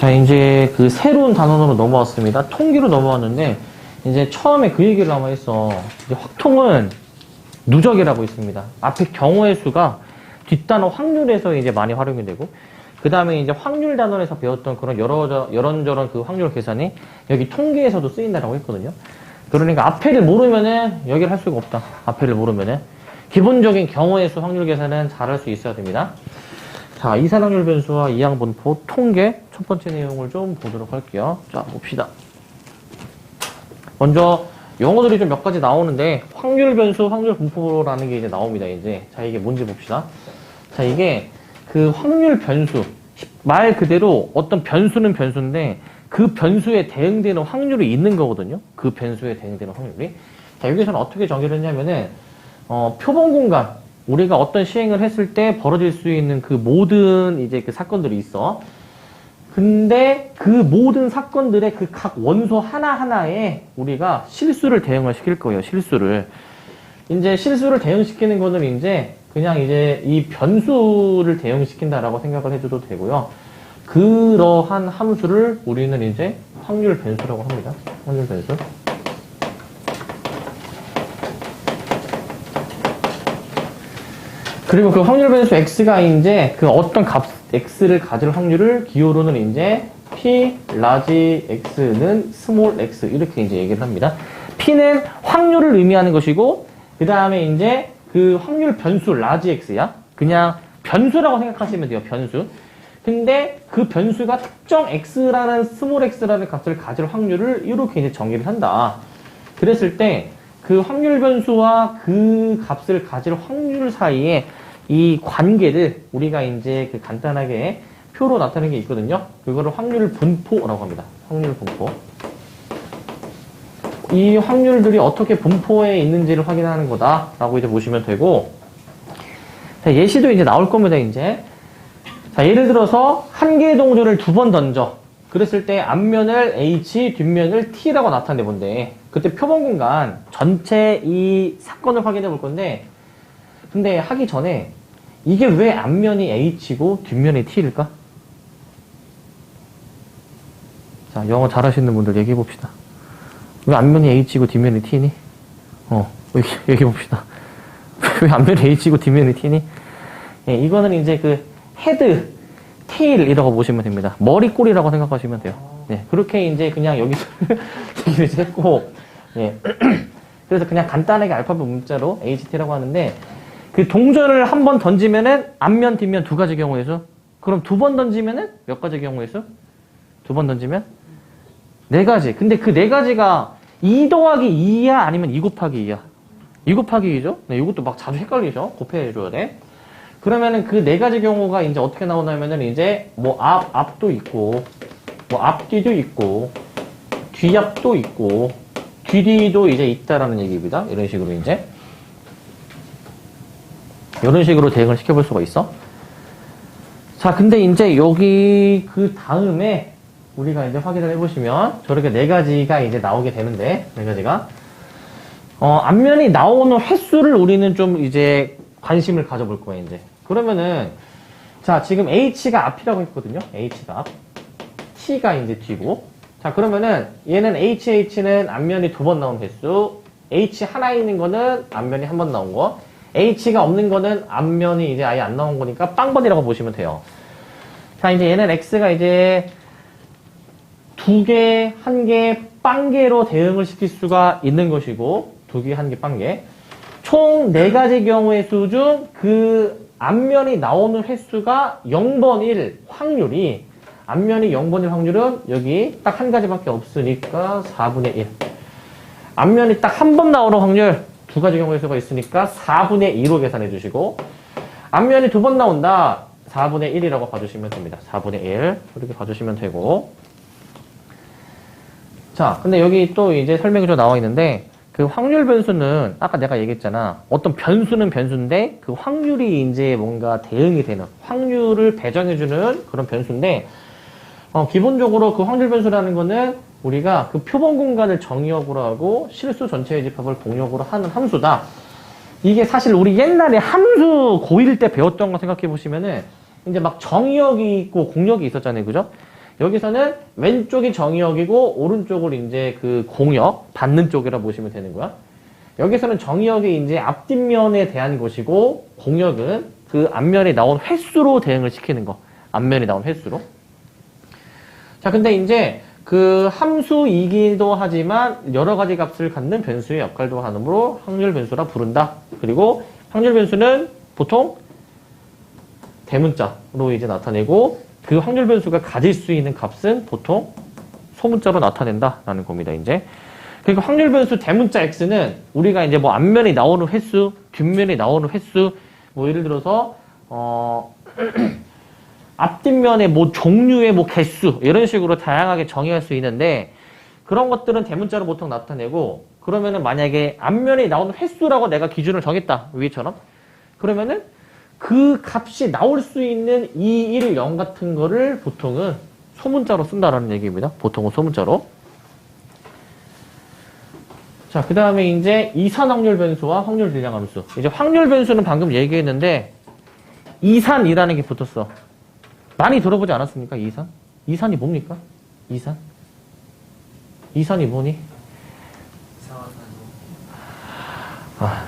자, 이제 그 새로운 단원으로 넘어왔습니다. 통계로 넘어왔는데, 이제 처음에 그 얘기를 아마 했어. 이제 확통은 누적이라고 있습니다. 앞에 경우의 수가 뒷단어 확률에서 이제 많이 활용이 되고, 그 다음에 이제 확률 단원에서 배웠던 그런 여런저런 그 확률 계산이 여기 통계에서도 쓰인다라고 했거든요. 그러니까 앞에를 모르면은 여기를 할 수가 없다. 앞에를 모르면은. 기본적인 경우의 수 확률 계산은 잘 할 수 있어야 됩니다. 자, 이산확률 변수와 이항분포 통계 첫 번째 내용을 좀 보도록 할게요. 자, 봅시다. 먼저 용어들이 좀 몇 가지 나오는데 확률 변수, 확률 분포라는 게 이제 나옵니다. 이제 자, 이게 뭔지 봅시다. 자, 이게 그 확률 변수 말 그대로 어떤 변수는 변수인데 그 변수에 대응되는 확률이 있는 거거든요. 그 변수에 대응되는 확률이. 자, 여기서는 어떻게 정의를 했냐면은 표본 공간 우리가 어떤 시행을 했을 때 벌어질 수 있는 그 모든 이제 그 사건들이 있어. 근데 그 모든 사건들의 그 각 원소 하나하나에 우리가 실수를 대응을 시킬 거예요. 실수를. 이제 실수를 대응시키는 거는 이제 그냥 이제 이 변수를 대응시킨다라고 생각을 해줘도 되고요. 그러한 함수를 우리는 이제 확률 변수라고 합니다. 확률 변수. 그리고 그 확률 변수 x가 이제 그 어떤 값 x를 가질 확률을 기호로는 이제 p 라지 x는 스몰 x 이렇게 이제 얘기를 합니다. p는 확률을 의미하는 것이고 그 다음에 이제 그 확률 변수 라지 x야. 그냥 변수라고 생각하시면 돼요. 변수. 근데 그 변수가 특정 x라는 스몰 x라는 값을 가질 확률을 이렇게 이제 정의를 한다. 그랬을 때 그 확률 변수와 그 값을 가질 확률 사이에 이 관계를 우리가 이제 그 간단하게 표로 나타내는 게 있거든요. 그거를 확률 분포라고 합니다. 확률 분포. 이 확률들이 어떻게 분포에 있는지를 확인하는 거다라고 이제 보시면 되고, 자, 예시도 이제 나올 겁니다. 이제 자, 예를 들어서 한 개의 동전을 두 번 던져. 그랬을 때 앞면을 h, 뒷면을 t라고 나타내 본대. 그때 표본 공간 전체 이 사건을 확인해 볼 건데, 근데 하기 전에 이게 왜 앞면이 h고 뒷면이 t일까? 자, 영어 잘하시는 분들 얘기해 봅시다. 왜 앞면이 h고 뒷면이 t니? 얘기해 봅시다. 왜 앞면이 h고 뒷면이 t니? 예, 이거는 이제 그 헤드, 테일이라고 보시면 됩니다. 머리 꼬리라고 생각하시면 돼요. 예, 그렇게 이제 그냥 여기서 얘기를 했고, 예. 그래서 그냥 간단하게 알파벳 문자로 HT라고 하는데, 그 동전을 한 번 던지면은 앞면, 뒷면 두 가지 경우의 수. 그럼 두 번 던지면은 몇 가지 경우의 수? 두 번 던지면? 네 가지. 근데 그 네 가지가 2 더하기 2야? 아니면 2 곱하기 2야? 2 곱하기 2죠? 네, 이것도 막 자주 헷갈리죠? 곱해줘야 돼. 그러면은 그 네 가지 경우가 이제 어떻게 나오냐면은 이제 뭐 앞도 있고, 뭐 앞뒤도 있고, 뒤앞도 있고, 뒤뒤도 이제 있다라는 얘기입니다. 이런 식으로 이제. 이런 식으로 대응을 시켜볼 수가 있어. 자, 근데 이제 여기 그 다음에 우리가 이제 확인을 해보시면 저렇게 네 가지가 이제 나오게 되는데, 네 가지가. 앞면이 나오는 횟수를 우리는 좀 이제 관심을 가져볼 거예요, 이제. 그러면은, 자, 지금 h가 앞이라고 했거든요. h가 앞. t가 이제 뒤고. 자, 그러면은 얘는 h는 앞면이 두 번 나온 횟수, h 하나 있는 거는 앞면이 한 번 나온 거, h가 없는 거는 앞면이 이제 아예 안 나온 거니까 빵번이라고 보시면 돼요. 자, 이제 얘는 x가 이제 두 개, 한 개, 빵개로 대응을 시킬 수가 있는 것이고, 두 개, 한 개, 빵개. 총 네 가지 경우의 수 중 그 앞면이 나오는 횟수가 0번일 확률이, 앞면이 0번일 확률은 여기 딱 한 가지밖에 없으니까 4분의 1. 앞면이 딱 한 번 나오는 확률, 두 가지 경우의 수가 있으니까 4분의 2로 계산해 주시고, 앞면이 두 번 나온다, 4분의 1이라고 봐주시면 됩니다. 4분의 1. 이렇게 봐주시면 되고. 자, 근데 여기 또 이제 설명이 좀 나와 있는데, 그 확률 변수는 아까 내가 얘기했잖아. 어떤 변수는 변수인데 그 확률이 이제 뭔가 대응이 되는, 확률을 배정해주는 그런 변수인데, 기본적으로 그 확률 변수라는 거는 우리가 그 표본 공간을 정의역으로 하고 실수 전체의 집합을 공역으로 하는 함수다. 이게 사실 우리 옛날에 함수 고1 때 배웠던 거 생각해 보시면은 이제 막 정의역이 있고 공역이 있었잖아요. 그죠? 여기서는 왼쪽이 정의역이고 오른쪽을 이제 그 공역, 받는 쪽이라 보시면 되는 거야. 여기서는 정의역이 이제 앞뒷면에 대한 것이고 공역은 그 앞면에 나온 횟수로 대응을 시키는 거. 앞면에 나온 횟수로. 자, 근데 이제 그 함수이기도 하지만 여러 가지 값을 갖는 변수의 역할도 하므로 확률 변수라 부른다. 그리고 확률 변수는 보통 대문자로 이제 나타내고 그 확률 변수가 가질 수 있는 값은 보통 소문자로 나타낸다라는 겁니다. 이제 그러니까 확률 변수 대문자 x는 우리가 이제 뭐 앞면에 나오는 횟수, 뒷면에 나오는 횟수, 뭐 예를 들어서 앞뒷면에 뭐 종류의 뭐 개수 이런 식으로 다양하게 정의할 수 있는데 그런 것들은 대문자로 보통 나타내고 그러면은 만약에 앞면에 나오는 횟수라고 내가 기준을 정했다 위에처럼 그러면은 그 값이 나올 수 있는 2, 1, 0 같은 거를 보통은 소문자로 쓴다라는 얘기입니다. 보통은 소문자로. 자, 그 다음에 이제 이산 확률 변수와 확률 질량 함수. 이제 확률 변수는 방금 얘기했는데 이산이라는 게 붙었어. 많이 들어보지 않았습니까? 이산? 이산이 뭡니까? 이산? 이산이 뭐니?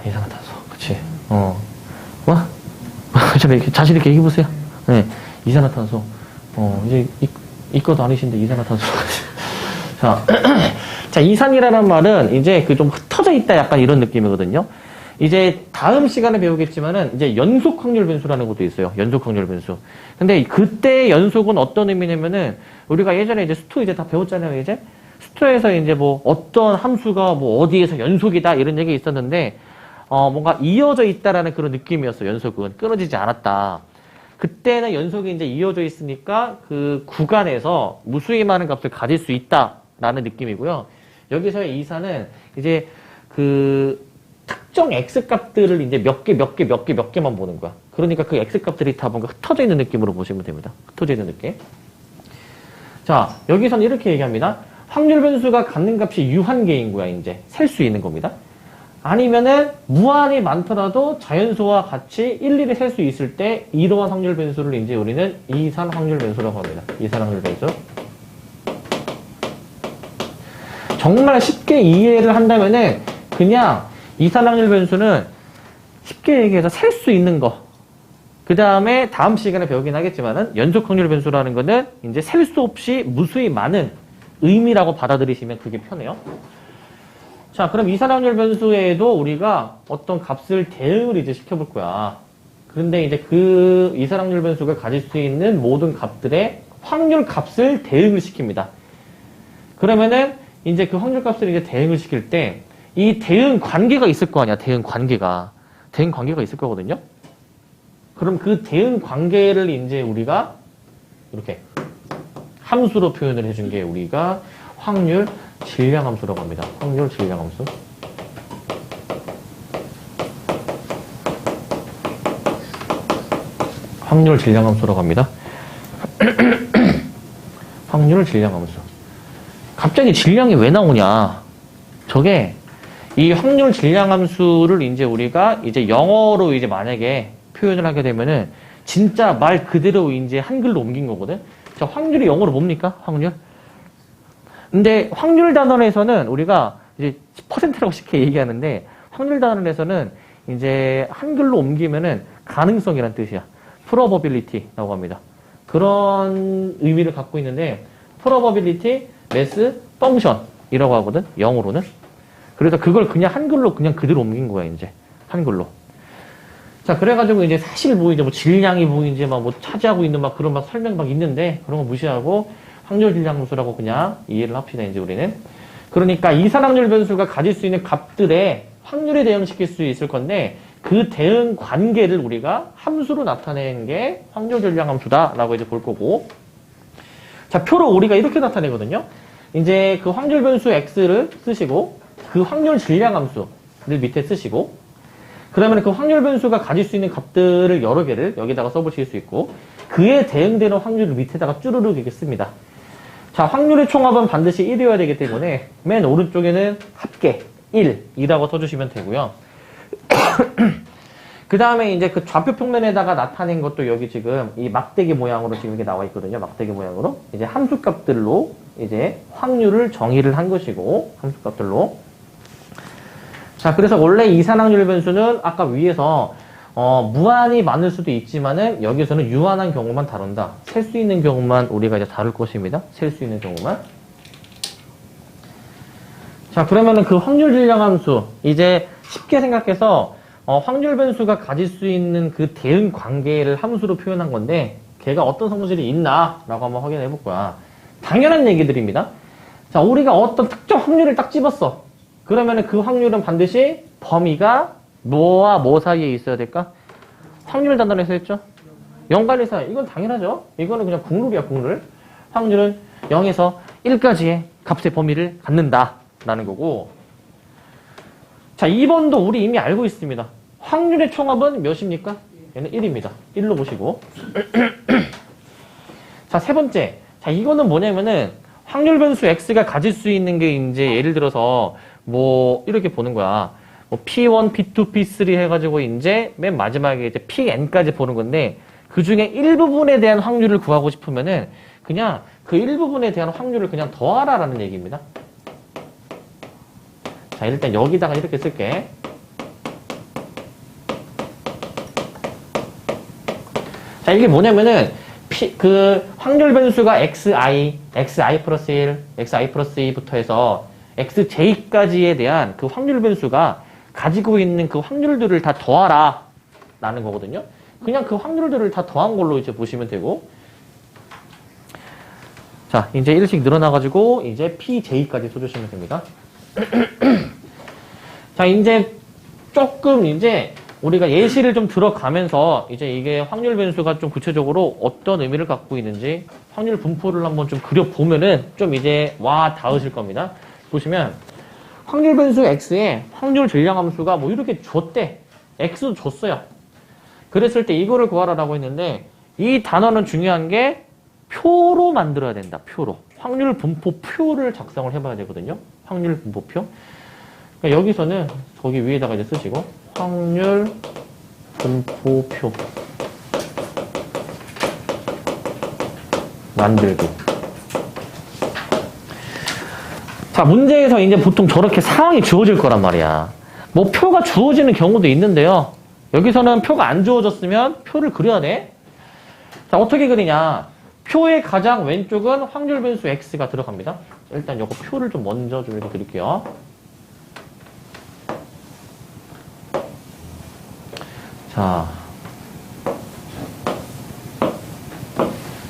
이산화탄소. 그치. 뭐? 좀 이렇게 자신 있게 얘기해보세요. 네. 이산화탄소. 이제 이것도 아니신데 이산화탄소. 자, 이산이라는 말은 이제 그 좀 흩어져 있다 약간 이런 느낌이거든요. 이제 다음 시간에 배우겠지만은 이제 연속 확률 변수라는 것도 있어요. 연속 확률 변수. 근데 그때 연속은 어떤 의미냐면은 우리가 예전에 이제 수투 이제 다 배웠잖아요. 이제 수투에서 이제 뭐 어떤 함수가 뭐 어디에서 연속이다 이런 얘기 있었는데 뭔가 이어져 있다라는 그런 느낌이었어. 연속은 끊어지지 않았다. 그때는 연속이 이제 이어져 있으니까 그 구간에서 무수히 많은 값을 가질 수 있다라는 느낌이고요. 여기서의 이산은 이제 그 특정 x 값들을 이제 몇 개만 보는 거야. 그러니까 그 x 값들이 다 뭔가 흩어져 있는 느낌으로 보시면 됩니다. 흩어져 있는 느낌. 자, 여기서는 이렇게 얘기합니다. 확률 변수가 갖는 값이 유한계인 거야. 이제 셀 수 있는 겁니다. 아니면은 무한히 많더라도 자연수와 같이 일일이 셀 수 있을 때 이러한 확률 변수를 이제 우리는 이산 확률 변수라고 합니다. 이산 확률 변수. 정말 쉽게 이해를 한다면은 그냥 이산 확률 변수는 쉽게 얘기해서 셀 수 있는 거. 그 다음에 다음 시간에 배우긴 하겠지만은 연속 확률 변수라는 거는 이제 셀 수 없이 무수히 많은 의미라고 받아들이시면 그게 편해요. 자, 그럼 이산 확률 변수에도 우리가 어떤 값을 대응을 이제 시켜볼 거야. 그런데 이제 그 이산 확률 변수가 가질 수 있는 모든 값들의 확률 값을 대응을 시킵니다. 그러면은 이제 그 확률 값을 이제 대응을 시킬 때 이 대응 관계가 있을 거 아니야. 대응 관계가 있을 거거든요. 그럼 그 대응 관계를 이제 우리가 이렇게 함수로 표현을 해준 게 우리가 확률 질량 함수라고 합니다. 확률 질량 함수. 확률 질량 함수라고 합니다. 확률 질량 함수. 갑자기 질량이 왜 나오냐? 저게 이 확률 질량 함수를 이제 우리가 이제 영어로 이제 만약에 표현을 하게 되면은 진짜 말 그대로 이제 한글로 옮긴 거거든. 자, 확률이 영어로 뭡니까? 확률. 근데 확률 단원에서는 우리가 이제 10%라고 쉽게 얘기하는데 확률 단원에서는 이제 한글로 옮기면은 가능성이란 뜻이야. probability라고 합니다. 그런 의미를 갖고 있는데 probability mass function이라고 하거든. 영어로는. 그래서 그걸 그냥 한글로 그냥 그대로 옮긴 거야, 이제. 한글로. 자, 그래가지고 이제 사실 뭐 이제 뭐 질량이 뭐 이제 막 뭐 차지하고 있는 막 그런 막 설명 막 있는데 그런 거 무시하고 확률 질량 함수라고 그냥 이해를 합시다, 이제 우리는. 그러니까 이산 확률 변수가 가질 수 있는 값들의 확률에 대응시킬 수 있을 건데 그 대응 관계를 우리가 함수로 나타내는 게 확률 질량 함수다라고 이제 볼 거고. 자, 표로 우리가 이렇게 나타내거든요. 이제 그 확률 변수 x를 쓰시고 그 확률 질량 함수를 밑에 쓰시고 그러면 그 확률 변수가 가질 수 있는 값들을 여러 개를 여기다가 써보실 수 있고 그에 대응되는 확률을 밑에다가 쭈르륵 이렇게 씁니다. 자, 확률의 총합은 반드시 1이어야 되기 때문에 맨 오른쪽에는 합계 1이라고 써주시면 되고요. 그 다음에 이제 그 좌표 평면에다가 나타낸 것도 여기 지금 이 막대기 모양으로 지금 이게 나와 있거든요. 막대기 모양으로. 이제 함수값들로 이제 확률을 정의를 한 것이고, 함수값들로. 자, 그래서 원래 이산확률 변수는 아까 위에서 무한히 많을 수도 있지만은 여기서는 유한한 경우만 다룬다. 셀 수 있는 경우만 우리가 이제 다룰 것입니다. 셀 수 있는 경우만. 자, 그러면은 그 확률 질량 함수 이제 쉽게 생각해서 확률 변수가 가질 수 있는 그 대응 관계를 함수로 표현한 건데 걔가 어떤 성질이 있나라고 한번 확인해 볼 거야. 당연한 얘기들입니다. 자, 우리가 어떤 특정 확률을 딱 집었어. 그러면은 그 확률은 반드시 범위가 뭐와 뭐 사이에 있어야 될까? 확률 단원에서 했죠? 0과 1 사이. 이건 당연하죠. 이거는 그냥 국룰이야, 국룰. 확률은 0에서 1까지의 값의 범위를 갖는다. 라는 거고. 자, 2번도 우리 이미 알고 있습니다. 확률의 총합은 몇입니까? 얘는 1입니다. 1로 보시고. 자, 세 번째. 자, 이거는 뭐냐면은 확률 변수 x가 가질 수 있는 게 이제 예를 들어서 뭐 이렇게 보는 거야. 뭐 P1, P2, P3 해가지고 이제 맨 마지막에 이제 Pn까지 보는 건데 그 중에 일부분에 대한 확률을 구하고 싶으면은 그냥 그 일부분에 대한 확률을 그냥 더하라라는 얘기입니다. 자, 일단 여기다가 이렇게 쓸게. 자, 이게 뭐냐면은 그 확률 변수가 xi 플러스 1, xi 플러스 2부터 해서 xj까지에 대한 그 확률 변수가 가지고 있는 그 확률들을 다 더하라 라는 거거든요. 그냥 그 확률들을 다 더한 걸로 이제 보시면 되고. 자, 이제 1씩 늘어나가지고 이제 pj까지 써주시면 됩니다. 자, 이제 조금 이제 우리가 예시를 좀 들어가면서 이제 이게 확률 변수가 좀 구체적으로 어떤 의미를 갖고 있는지 확률 분포를 한번 좀 그려보면은 좀 이제 와 닿으실 겁니다. 보시면 확률 변수 x에 확률 질량 함수가 뭐 이렇게 줬대. x도 줬어요. 그랬을 때 이거를 구하라라고 했는데 이 단어는 중요한 게 표로 만들어야 된다. 표로. 확률 분포 표를 작성을 해봐야 되거든요. 확률 분포표. 그러니까 여기서는 거기 위에다가 이제 쓰시고 확률 분포표 만들기. 자, 문제에서 이제 보통 저렇게 상황이 주어질 거란 말이야. 뭐 표가 주어지는 경우도 있는데요. 여기서는 표가 안 주어졌으면 표를 그려야 돼. 자, 어떻게 그리냐. 표의 가장 왼쪽은 확률 변수 x가 들어갑니다. 일단 요거 표를 좀 먼저 좀 이렇게 그릴게요. 자,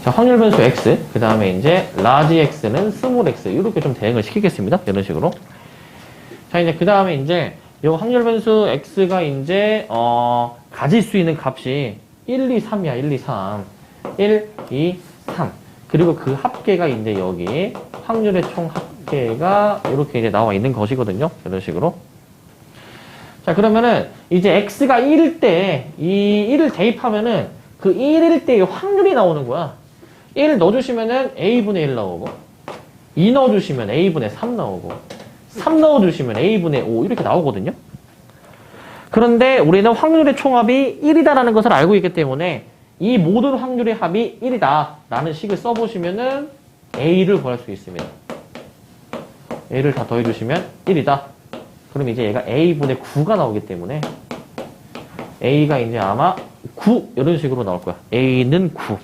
확률 변수 x, 그 다음에 이제 large x는 small x 이렇게 좀 대응을 시키겠습니다. 이런 식으로. 자, 이제 그 다음에 이제 요 확률 변수 x가 이제 가질 수 있는 값이 1, 2, 3이야. 1, 2, 3. 1, 2, 3. 그리고 그 합계가 이제 여기 확률의 총 합계가 이렇게 이제 나와 있는 것이거든요. 이런 식으로. 자, 그러면은 이제 x가 1일 때 이 1을 대입하면은 그 1일 때의 확률이 나오는 거야. 1 넣어주시면은 a분의 1 나오고 2 넣어주시면 a분의 3 나오고 3 넣어주시면 a분의 5 이렇게 나오거든요. 그런데 우리는 확률의 총합이 1이다라는 것을 알고 있기 때문에 이 모든 확률의 합이 1이다 라는 식을 써보시면은 a를 구할 수 있습니다. a를 다 더해주시면 1이다. 그럼 이제 얘가 a분의 9가 나오기 때문에 a가 이제 아마 9 이런 식으로 나올 거야. a는 9.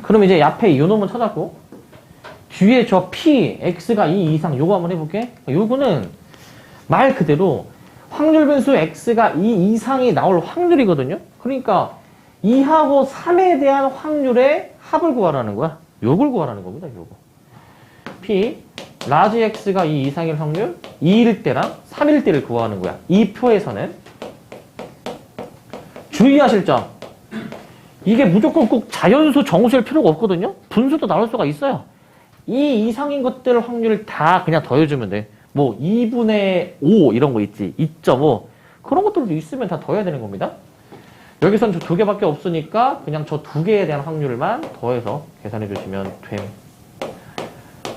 그럼 이제 앞에 이 놈은 찾았고 뒤에 저 p, x가 2 이상 요거 한번 해볼게. 요거는 말 그대로 확률 변수 x가 2 이상이 나올 확률이거든요. 그러니까 2하고 3에 대한 확률의 합을 구하라는 거야. 요걸 구하라는 겁니다. 요거. p large x가 2 이상일 확률 2일 때랑 3일 때를 구하는 거야. 이 표에서는 주의하실 점. 이게 무조건 꼭 자연수 정수일 필요가 없거든요. 분수도 나올 수가 있어요. 2 이상인 것들 확률을 다 그냥 더해주면 돼. 뭐 2분의 5 이런 거 있지. 2.5 그런 것들도 있으면 다 더해야 되는 겁니다. 여기선 저 두 개밖에 없으니까 그냥 저 두 개에 대한 확률만 더해서 계산해 주시면 됨.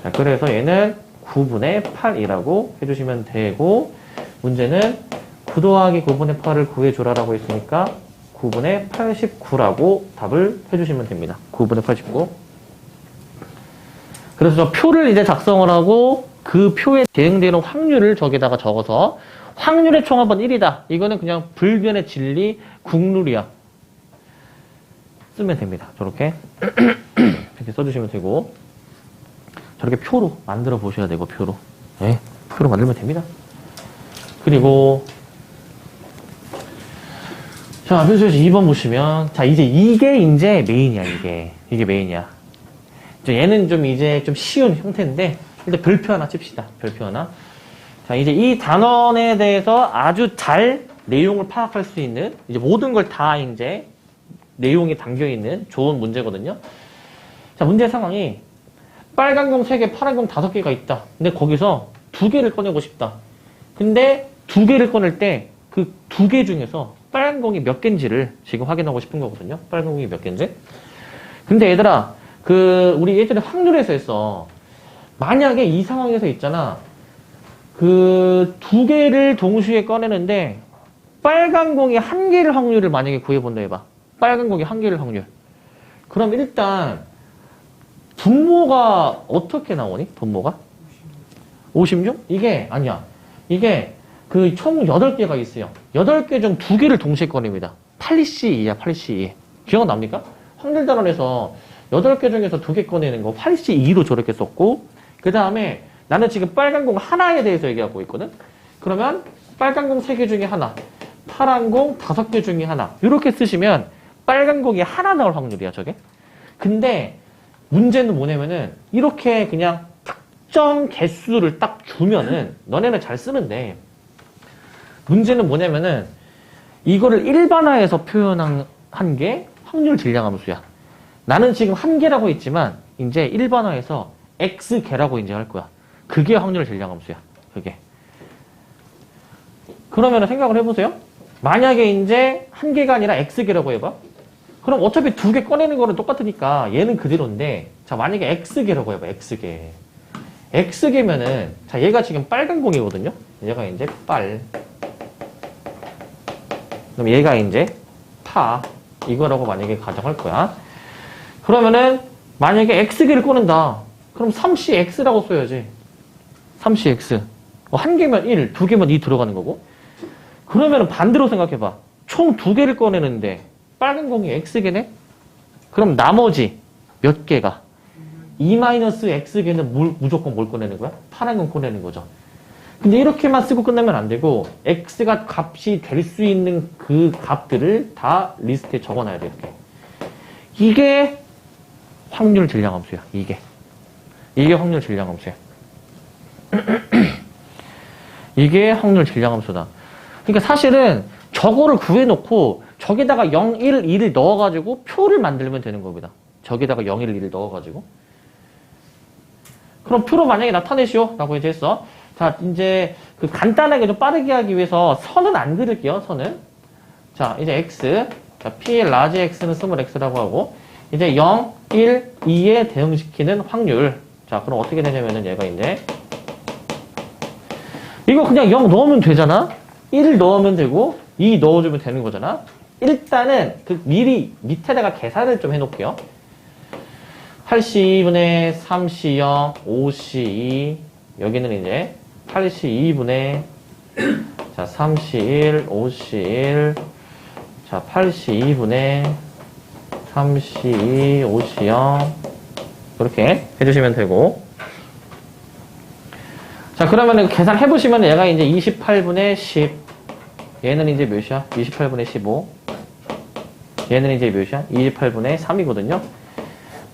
자, 그래서 얘는 9분의 8이라고 해주시면 되고 문제는 9 더하기 9분의 8을 구해줘라라고 했으니까 9분의 89라고 답을 해주시면 됩니다. 9분의 89. 그래서 저 표를 이제 작성을 하고 그 표에 대응되는 확률을 저기다가 적어서 확률의 총합은 1이다. 이거는 그냥 불변의 진리 국룰이야. 쓰면 됩니다. 저렇게 이렇게 써주시면 되고 저렇게 표로 만들어 보셔야 되고 표로. 네, 표로 만들면 됩니다. 그리고 자, 표수에서 2번 보시면 자, 이게 이제 메인이야. 이게 메인이야. 얘는 좀 이제 좀 쉬운 형태인데 일단 별표 하나 칩시다. 별표 하나. 자, 이제 이 단원에 대해서 아주 잘 내용을 파악할 수 있는 이제 모든 걸 다 이제 내용이 담겨 있는 좋은 문제거든요. 자, 문제 상황이 빨간 공 3개, 파란 공 5개가 있다. 근데 거기서 2개를 꺼내고 싶다. 근데 2개를 꺼낼 때 그 2개 중에서 빨간 공이 몇 개인지를 지금 확인하고 싶은 거거든요. 빨간 공이 몇 개인지. 근데 얘들아, 우리 예전에 확률에서 했어. 만약에 이 상황에서 있잖아. 2개를 동시에 꺼내는데 빨간 공이 1개를 확률을 만약에 구해본다 해봐. 빨간 공이 1개를 확률. 그럼 일단 분모가 어떻게 나오니? 분모가? 56? 이게 아니야. 이게 총 8개가 있어요. 8개 중 2개를 동시에 꺼냅니다. 8C2야, 8C2. 기억납니까? 확률 단원에서 8개 중에서 2개 꺼내는 거 8C2로 저렇게 썼고, 그 다음에 나는 지금 빨간 공 하나에 대해서 얘기하고 있거든? 그러면 빨간 공 3개 중에 하나, 파란 공 5개 중에 하나. 이렇게 쓰시면 빨간 공이 하나 나올 확률이야, 저게. 근데 문제는 뭐냐면은 이렇게 그냥 특정 개수를 딱 주면은 너네는 잘 쓰는데 문제는 뭐냐면은 이거를 일반화해서 표현한 게 확률 질량함수야. 나는 지금 1개라고 했지만 이제 일반화해서 X개라고 이제 할 거야. 그게 확률 질량함수야. 그게. 그러면 생각을 해보세요. 만약에 이제 1개가 아니라 X개라고 해봐. 그럼 어차피 2개 꺼내는 거는 똑같으니까 얘는 그대로인데, 자, 만약에 X개라고 해봐. X개. X개면은, 자, 얘가 지금 빨간 공이거든요? 얘가 이제 빨. 그럼 얘가 이제 파. 이거라고 만약에 가정할 거야. 그러면은, 만약에 X개를 꺼낸다. 그럼 3CX라고 써야지. 3CX. 1개면 1, 2개면 2 들어가는 거고. 그러면은 반대로 생각해봐. 총 2개를 꺼내는데, 빨간 공이 X개네? 그럼 나머지 몇 개가? 2-X개는 무조건 뭘 꺼내는 거야? 파란 공 꺼내는 거죠. 근데 이렇게만 쓰고 끝나면 안 되고 X가 값이 될 수 있는 그 값들을 다 리스트에 적어놔야 돼. 이렇게. 이게 확률 질량함수야. 이게 확률 질량함수야. 이게 확률 질량함수다. 그러니까 사실은 저거를 구해놓고 저기다가 0, 1, 2를 넣어가지고 표를 만들면 되는 겁니다. 저기다가 0, 1, 2를 넣어가지고. 그럼 표로 만약에 나타내시오. 라고 이제 했어. 자, 이제 간단하게 좀 빠르게 하기 위해서 선은 안 그릴게요. 선은. 자, 이제 X. 자, P 라지 X는 스몰 X라고 하고. 이제 0, 1, 2에 대응시키는 확률. 자, 그럼 어떻게 되냐면은 얘가 이제. 이거 그냥 0 넣으면 되잖아? 1 넣으면 되고, 2 넣어주면 되는 거잖아? 일단은 미리 밑에다가 계산을 좀 해놓을게요. 8C2분의 3C0, 5C2. 여기는 이제 8C2분의 자 3C1, 5C1. 자 8C2분의 3C2, 5C0. 이렇게 해주시면 되고. 자 그러면 계산해보시면 얘가 이제 28분의 10. 얘는 이제 몇이야? 28분의 15. 얘는 이제 몇이야? 28분의 3이거든요.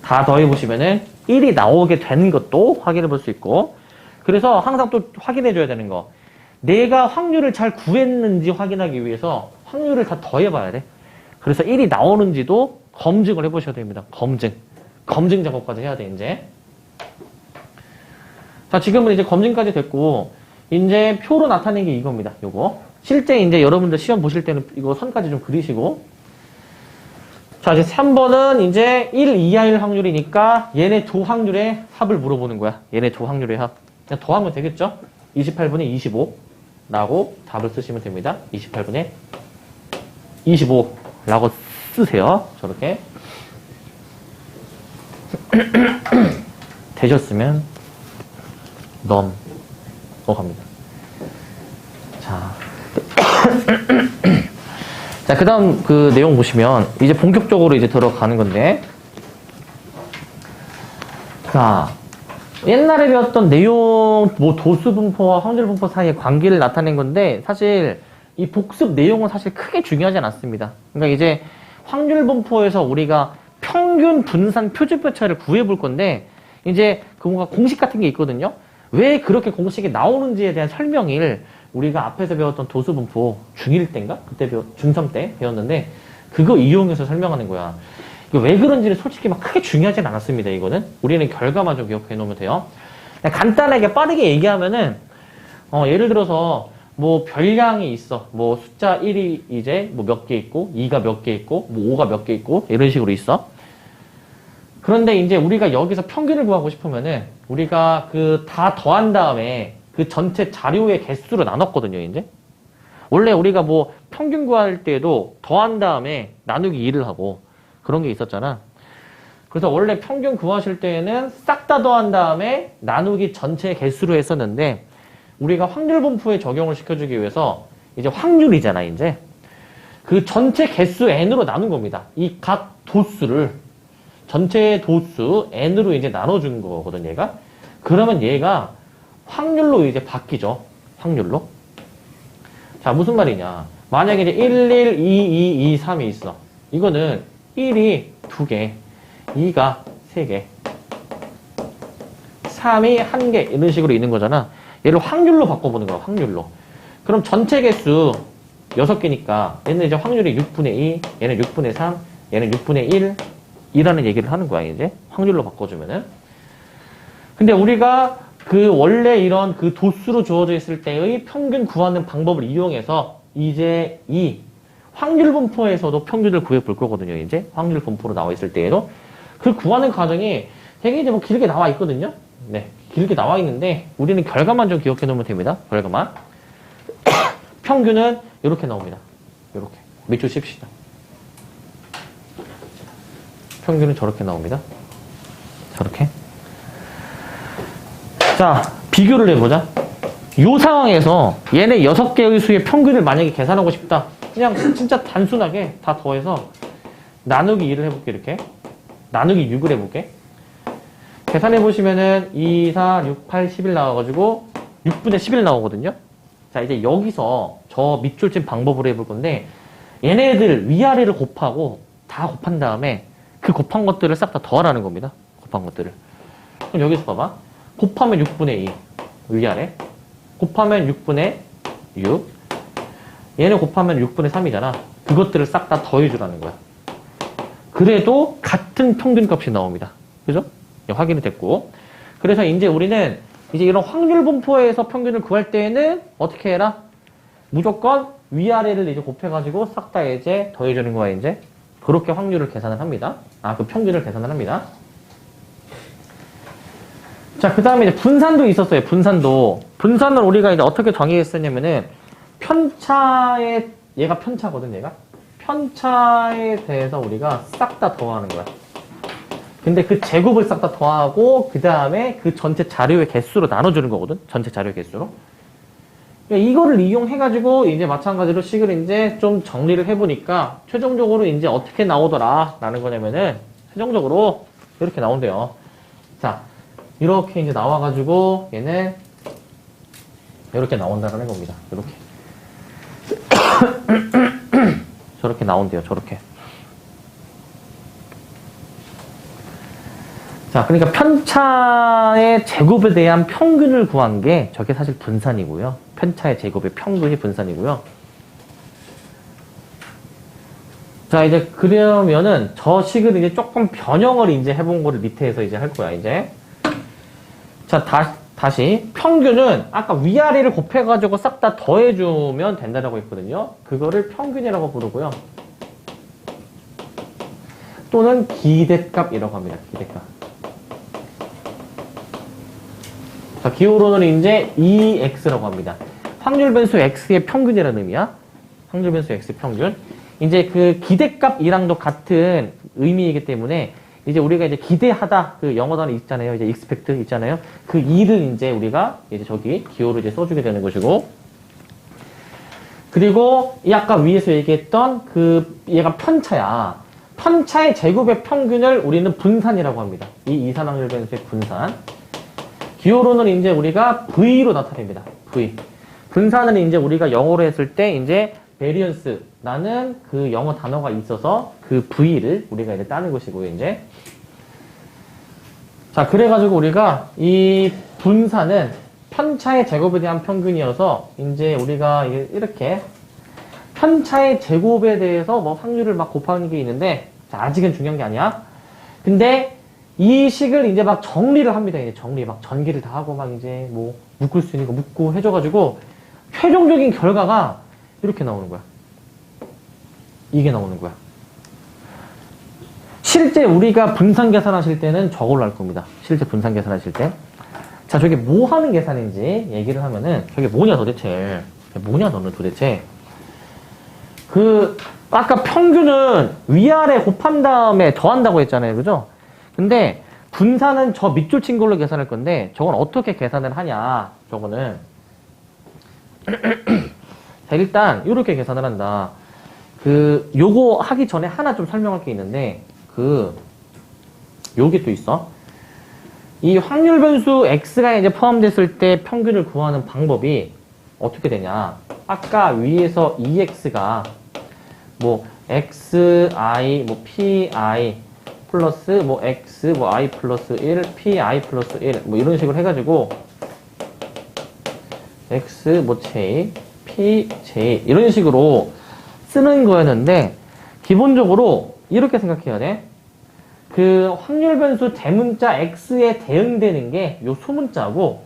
다 더해보시면은 1이 나오게 되는 것도 확인해 볼 수 있고. 그래서 항상 또 확인해 줘야 되는 거. 내가 확률을 잘 구했는지 확인하기 위해서 확률을 다 더해봐야 돼. 그래서 1이 나오는지도 검증을 해보셔야 됩니다. 검증 작업까지 해야 돼, 이제. 자, 지금은 이제 검증까지 됐고, 이제 표로 나타낸 게 이겁니다. 요거. 실제 이제 여러분들 시험 보실 때는 이거 선까지 좀 그리시고. 자, 이제 3번은 이제 1 이하일 확률이니까 얘네 두 확률의 합을 물어보는 거야. 얘네 두 확률의 합. 그냥 더하면 되겠죠? 28분의 25. 라고 답을 쓰시면 됩니다. 28분의 25라고 쓰세요. 저렇게. 되셨으면 넘어갑니다. 자. 자, 그 다음 그 내용 보시면 이제 본격적으로 이제 들어가는 건데. 자, 옛날에 배웠던 내용, 뭐 도수분포와 확률분포 사이의 관계를 나타낸 건데, 사실 이 복습 내용은 사실 크게 중요하지 않았습니다. 그러니까 이제 확률분포에서 우리가 평균 분산 표준표 차이를 구해볼 건데, 이제 그 뭔가 공식 같은 게 있거든요. 왜 그렇게 공식이 나오는지에 대한 설명을 우리가 앞에서 배웠던 도수분포 중1 때인가? 그때 중3 때 배웠는데, 그거 이용해서 설명하는 거야. 이거 왜 그런지는 솔직히 막 크게 중요하진 않았습니다, 이거는. 우리는 결과만 좀 기억해 놓으면 돼요. 간단하게 빠르게 얘기하면은, 예를 들어서, 뭐 별량이 있어. 뭐 숫자 1이 이제 뭐 몇 개 있고, 2가 몇 개 있고, 뭐 5가 몇 개 있고, 이런 식으로 있어. 그런데 이제 우리가 여기서 평균을 구하고 싶으면은, 우리가 그 다 더한 다음에 그 전체 자료의 개수로 나눴거든요, 이제. 원래 우리가 뭐 평균 구할 때도 더한 다음에 나누기 2를 하고, 그런 게 있었잖아. 그래서 원래 평균 구하실 때에는 싹 다 더한 다음에 나누기 전체 개수로 했었는데, 우리가 확률분포에 적용을 시켜주기 위해서 이제 확률이잖아, 이제. 그 전체 개수 n으로 나눈 겁니다. 이 각 도수를 전체 도수 n으로 이제 나눠준 거거든, 얘가. 그러면 얘가 확률로 이제 바뀌죠. 확률로. 자, 무슨 말이냐. 만약에 이제 1, 1, 2, 2, 2, 3이 있어. 이거는 1이 2개, 2가 3개, 3이 1개, 이런 식으로 있는 거잖아. 얘를 확률로 바꿔보는 거야, 확률로. 그럼 전체 개수 6개니까 얘는 이제 확률이 6분의 2, 얘는 6분의 3, 얘는 6분의 1, 이라는 얘기를 하는 거야, 이제. 확률로 바꿔주면은. 근데 우리가 그 원래 이런 그 도수로 주어져 있을 때의 평균 구하는 방법을 이용해서 이제 이 확률분포에서도 평균을 구해볼 거거든요, 이제. 확률분포로 나와 있을 때에도. 그 구하는 과정이 되게 이제 뭐 길게 나와 있거든요. 네. 길게 나와 있는데, 우리는 결과만 좀 기억해 놓으면 됩니다. 결과만. 평균은 이렇게 나옵니다. 이렇게. 밑줄 칩시다. 평균은 저렇게 나옵니다. 저렇게. 자, 비교를 해보자. 이 상황에서 얘네 6개의 수의 평균을 만약에 계산하고 싶다. 그냥 진짜 단순하게 다 더해서 나누기 2를 해볼게, 이렇게. 나누기 6을 해볼게. 계산해보시면은 2, 4, 6, 8, 11 나와가지고 6분의 11 나오거든요. 자, 이제 여기서 저 밑줄 친 방법으로 해볼 건데, 얘네들 위아래를 곱하고 다 곱한 다음에 그 곱한 것들을 싹 다 더하라는 겁니다. 곱한 것들을. 그럼 여기서 봐봐. 곱하면 6분의 2. 위아래. 곱하면 6분의 6. 얘는 곱하면 6분의 3이잖아. 그것들을 싹 다 더해주라는 거야. 그래도 같은 평균값이 나옵니다. 그죠? 확인이 됐고. 그래서 이제 우리는 이제 이런 확률분포에서 평균을 구할 때에는 어떻게 해라? 무조건 위아래를 이제 곱해가지고 싹 다 이제 더해주는 거야, 이제. 그렇게 확률을 계산을 합니다. 그 평균을 계산을 합니다. 자, 그 다음에 이제 분산도 있었어요, 분산도. 분산은 우리가 이제 어떻게 정의했었냐면은, 편차에, 얘가 편차거든, 얘가. 편차에 대해서 우리가 싹 다 더하는 거야. 근데 그 제곱을 싹 다 더하고, 그 다음에 그 전체 자료의 개수로 나눠주는 거거든, 전체 자료의 개수로. 그러니까 이거를 이용해가지고, 이제 마찬가지로 식을 이제 좀 정리를 해보니까, 최종적으로 이제 어떻게 나오더라, 라는 거냐면은, 최종적으로 이렇게 나온대요. 자, 이렇게 이제 나와가지고, 얘는 이렇게 나온다는 겁니다. 이렇게. 저렇게 나온대요, 저렇게. 자, 그러니까 편차의 제곱에 대한 평균을 구한 게 저게 사실 분산이고요. 편차의 제곱의 평균이 분산이고요. 자, 이제 그러면은 저 식을 이제 조금 변형을 이제 해본 거를 밑에서 이제 할 거야, 이제. 자, 다시 평균은 아까 위아래를 곱해가지고 싹 다 더해주면 된다라고 했거든요. 그거를 평균이라고 부르고요. 또는 기대값이라고 합니다. 기대값. 자, 기호로는 이제 EX라고 합니다. 확률 변수 x의 평균이라는 의미야. 확률 변수 x의 평균. 이제 그 기대값이랑도 같은 의미이기 때문에 이제 우리가 이제 기대하다 그 영어 단어 있잖아요. 이제 expect 있잖아요. 그 이를 이제 우리가 이제 저기 기호를 이제 써주게 되는 것이고. 그리고 이 아까 위에서 얘기했던 그 얘가 편차야. 편차의 제곱의 평균을 우리는 분산이라고 합니다. 이 이산 확률 변수의 분산. 기호로는 이제 우리가 V로 나타냅니다. V. 분산은 이제 우리가 영어로 했을 때 이제 variance라는 그 영어 단어가 있어서 그 V를 우리가 이제 따는 것이고요, 이제. 자, 그래가지고 우리가 이 분산은 편차의 제곱에 대한 평균이어서 이제 우리가 이렇게 편차의 제곱에 대해서 뭐 확률을 막 곱하는 게 있는데, 자, 아직은 중요한 게 아니야. 근데 이 식을 이제 막 정리를 합니다. 이제 정리 막 전개를 다 하고 막 이제 뭐 묶을 수 있는 거 묶고 해줘가지고 최종적인 결과가 이렇게 나오는 거야. 이게 나오는 거야. 실제 우리가 분산 계산하실 때는 저걸로 할 겁니다. 실제 분산 계산하실 때. 자, 저게 뭐 하는 계산인지 얘기를 하면은 저게 뭐냐 도대체. 뭐냐 너는 도대체. 그 아까 평균은 위아래 곱한 다음에 더한다고 했잖아요. 그죠? 근데 분산은 저 밑줄 친 걸로 계산할 건데 저건 어떻게 계산을 하냐. 저거는 자, 일단 이렇게 계산을 한다. 그 요거 하기 전에 하나 좀 설명할 게 있는데 요게 또 있어. 이 확률 변수 x가 이제 포함됐을 때 평균을 구하는 방법이 어떻게 되냐. 아까 위에서 ex가 뭐 xi 뭐 pi 플러스 뭐 x 뭐 i 플러스 1 pi 플러스 1 뭐 이런 식으로 해가지고 x 뭐 j p j 이런 식으로 쓰는 거였는데 기본적으로 이렇게 생각해야 돼. 그 확률 변수 대문자 x에 대응되는 게 요 소문자고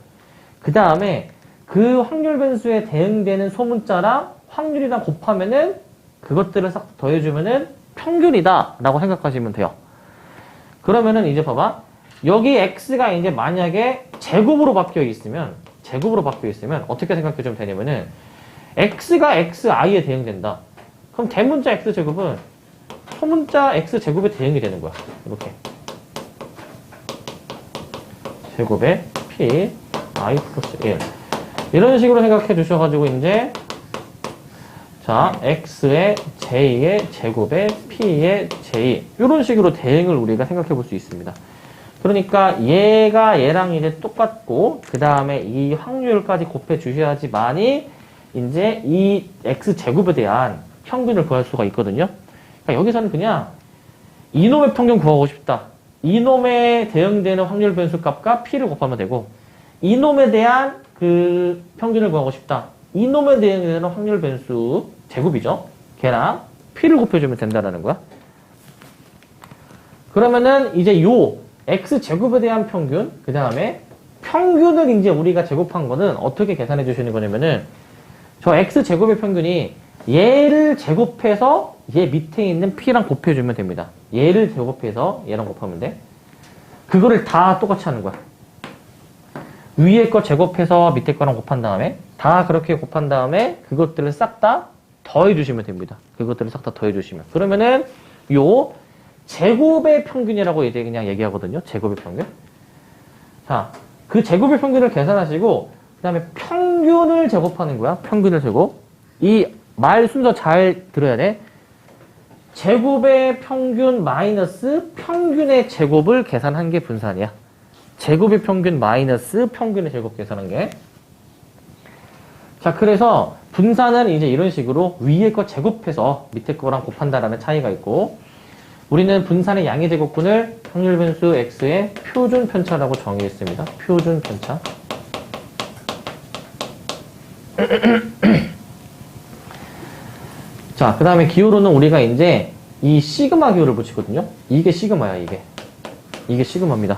그 다음에 그 확률 변수에 대응되는 소문자랑 확률이랑 곱하면은 그것들을 싹 더해주면은 평균이다 라고 생각하시면 돼요. 그러면은 이제 봐봐. 여기 x가 이제 만약에 제곱으로 바뀌어 있으면 어떻게 생각해 주면 되냐면은 x가 xi에 대응된다. 그럼 대문자 x제곱은 소문자 x제곱에 대응이 되는 거야. 이렇게. 제곱에 p i 플러스 1. 이런 식으로 생각해 주셔가지고 이제 자, x의 j의 제곱에 p의 j 이런 식으로 대응을 우리가 생각해 볼 수 있습니다. 그러니까 얘가 얘랑 이제 똑같고 그 다음에 이 확률까지 곱해 주셔야지만이 이제 이 x제곱에 대한 평균을 구할 수가 있거든요. 그러니까 여기서는 그냥 이놈의 평균 구하고 싶다. 이놈에 대응되는 확률 변수 값과 p를 곱하면 되고 이놈에 대한 그 평균을 구하고 싶다. 이놈에 대응되는 확률 변수 제곱이죠. 걔랑 p를 곱해주면 된다라는 거야. 그러면은 이제 요 x제곱에 대한 평균, 그 다음에 평균을 이제 우리가 제곱한 거는 어떻게 계산해 주시는 거냐면은 저 x제곱의 평균이 얘를 제곱해서 얘 밑에 있는 p랑 곱해주면 됩니다. 얘를 제곱해서 얘랑 곱하면 돼. 그거를 다 똑같이 하는 거야. 위에 거 제곱해서 밑에 거랑 곱한 다음에 다 그렇게 곱한 다음에 그것들을 싹 다 더해주시면 됩니다. 그것들을 싹 다 더해주시면. 그러면은 요 제곱의 평균이라고 이제 그냥 얘기하거든요. 제곱의 평균. 자, 그 제곱의 평균을 계산하시고 그 다음에 평균을 제곱하는 거야. 평균을 제곱. 이 말 순서 잘 들어야 돼. 제곱의 평균 마이너스 평균의 제곱을 계산한 게 분산이야. 제곱의 평균 마이너스 평균의 제곱 계산한 게. 자, 그래서 분산은 이제 이런 식으로 위에 거 제곱해서 밑에 거랑 곱한다라는 차이가 있고 우리는 분산의 양의 제곱근을 확률 변수 x의 표준 편차라고 정의했습니다. 표준 편차. 자, 그 다음에 기호로는 우리가 이제 이 시그마 기호를 붙이거든요. 이게 시그마야, 이게. 이게 시그마입니다.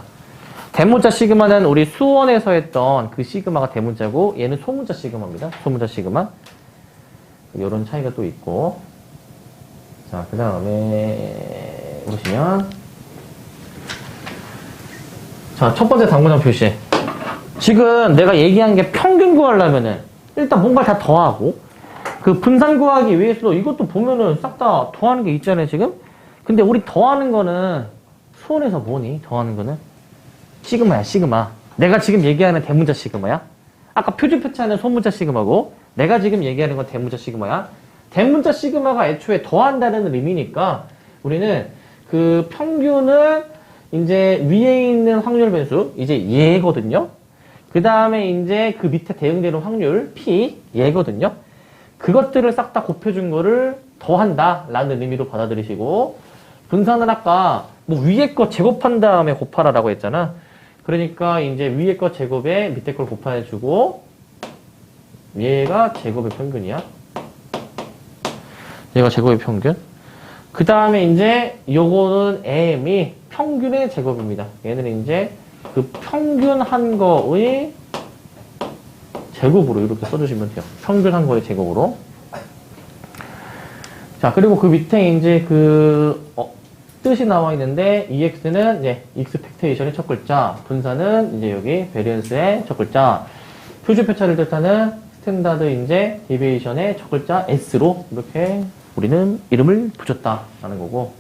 대문자 시그마는 우리 수원에서 했던 그 시그마가 대문자고 얘는 소문자 시그마입니다. 소문자 시그마. 이런 차이가 또 있고. 자, 그 다음에 보시면 자, 첫 번째 당구장 표시. 지금 내가 얘기한 게 평균 구하려면은 일단 뭔가 다 더하고, 그 분산 구하기 위해서도 이것도 보면은 싹 다 더하는 게 있잖아요, 지금? 근데 우리 더하는 거는 수원에서 뭐니? 더하는 거는? 시그마야, 시그마. 내가 지금 얘기하는 대문자 시그마야. 아까 표준표차는 소문자 시그마고, 내가 지금 얘기하는 건 대문자 시그마야. 대문자 시그마가 애초에 더한다는 의미니까, 우리는 그 평균을 이제 위에 있는 확률 변수, 이제 얘거든요. 그 다음에 이제 그 밑에 대응되는 확률, P, 얘거든요. 그것들을 싹 다 곱해준 거를 더한다 라는 의미로 받아들이시고, 분산은 아까 뭐 위에 거 제곱한 다음에 곱하라라고 했잖아. 그러니까 이제 위에 거 제곱에 밑에 걸 곱해주고, 얘가 제곱의 평균이야. 얘가 제곱의 평균. 그 다음에 이제 요거는 m이 평균의 제곱입니다. 얘는 이제 그 평균한 거의 제곱으로 이렇게 써주시면 돼요. 평균한 거의 제곱으로. 자, 그리고 그 밑에 이제 뜻이 나와 있는데, EX는 이제 익스펙테이션의 첫 글자, 분산은 이제 여기 베리언스의 첫 글자, 표준표차를 뜻하는 스탠다드 이제 디비에이션의 첫 글자 S로 이렇게 우리는 이름을 붙였다라는 거고.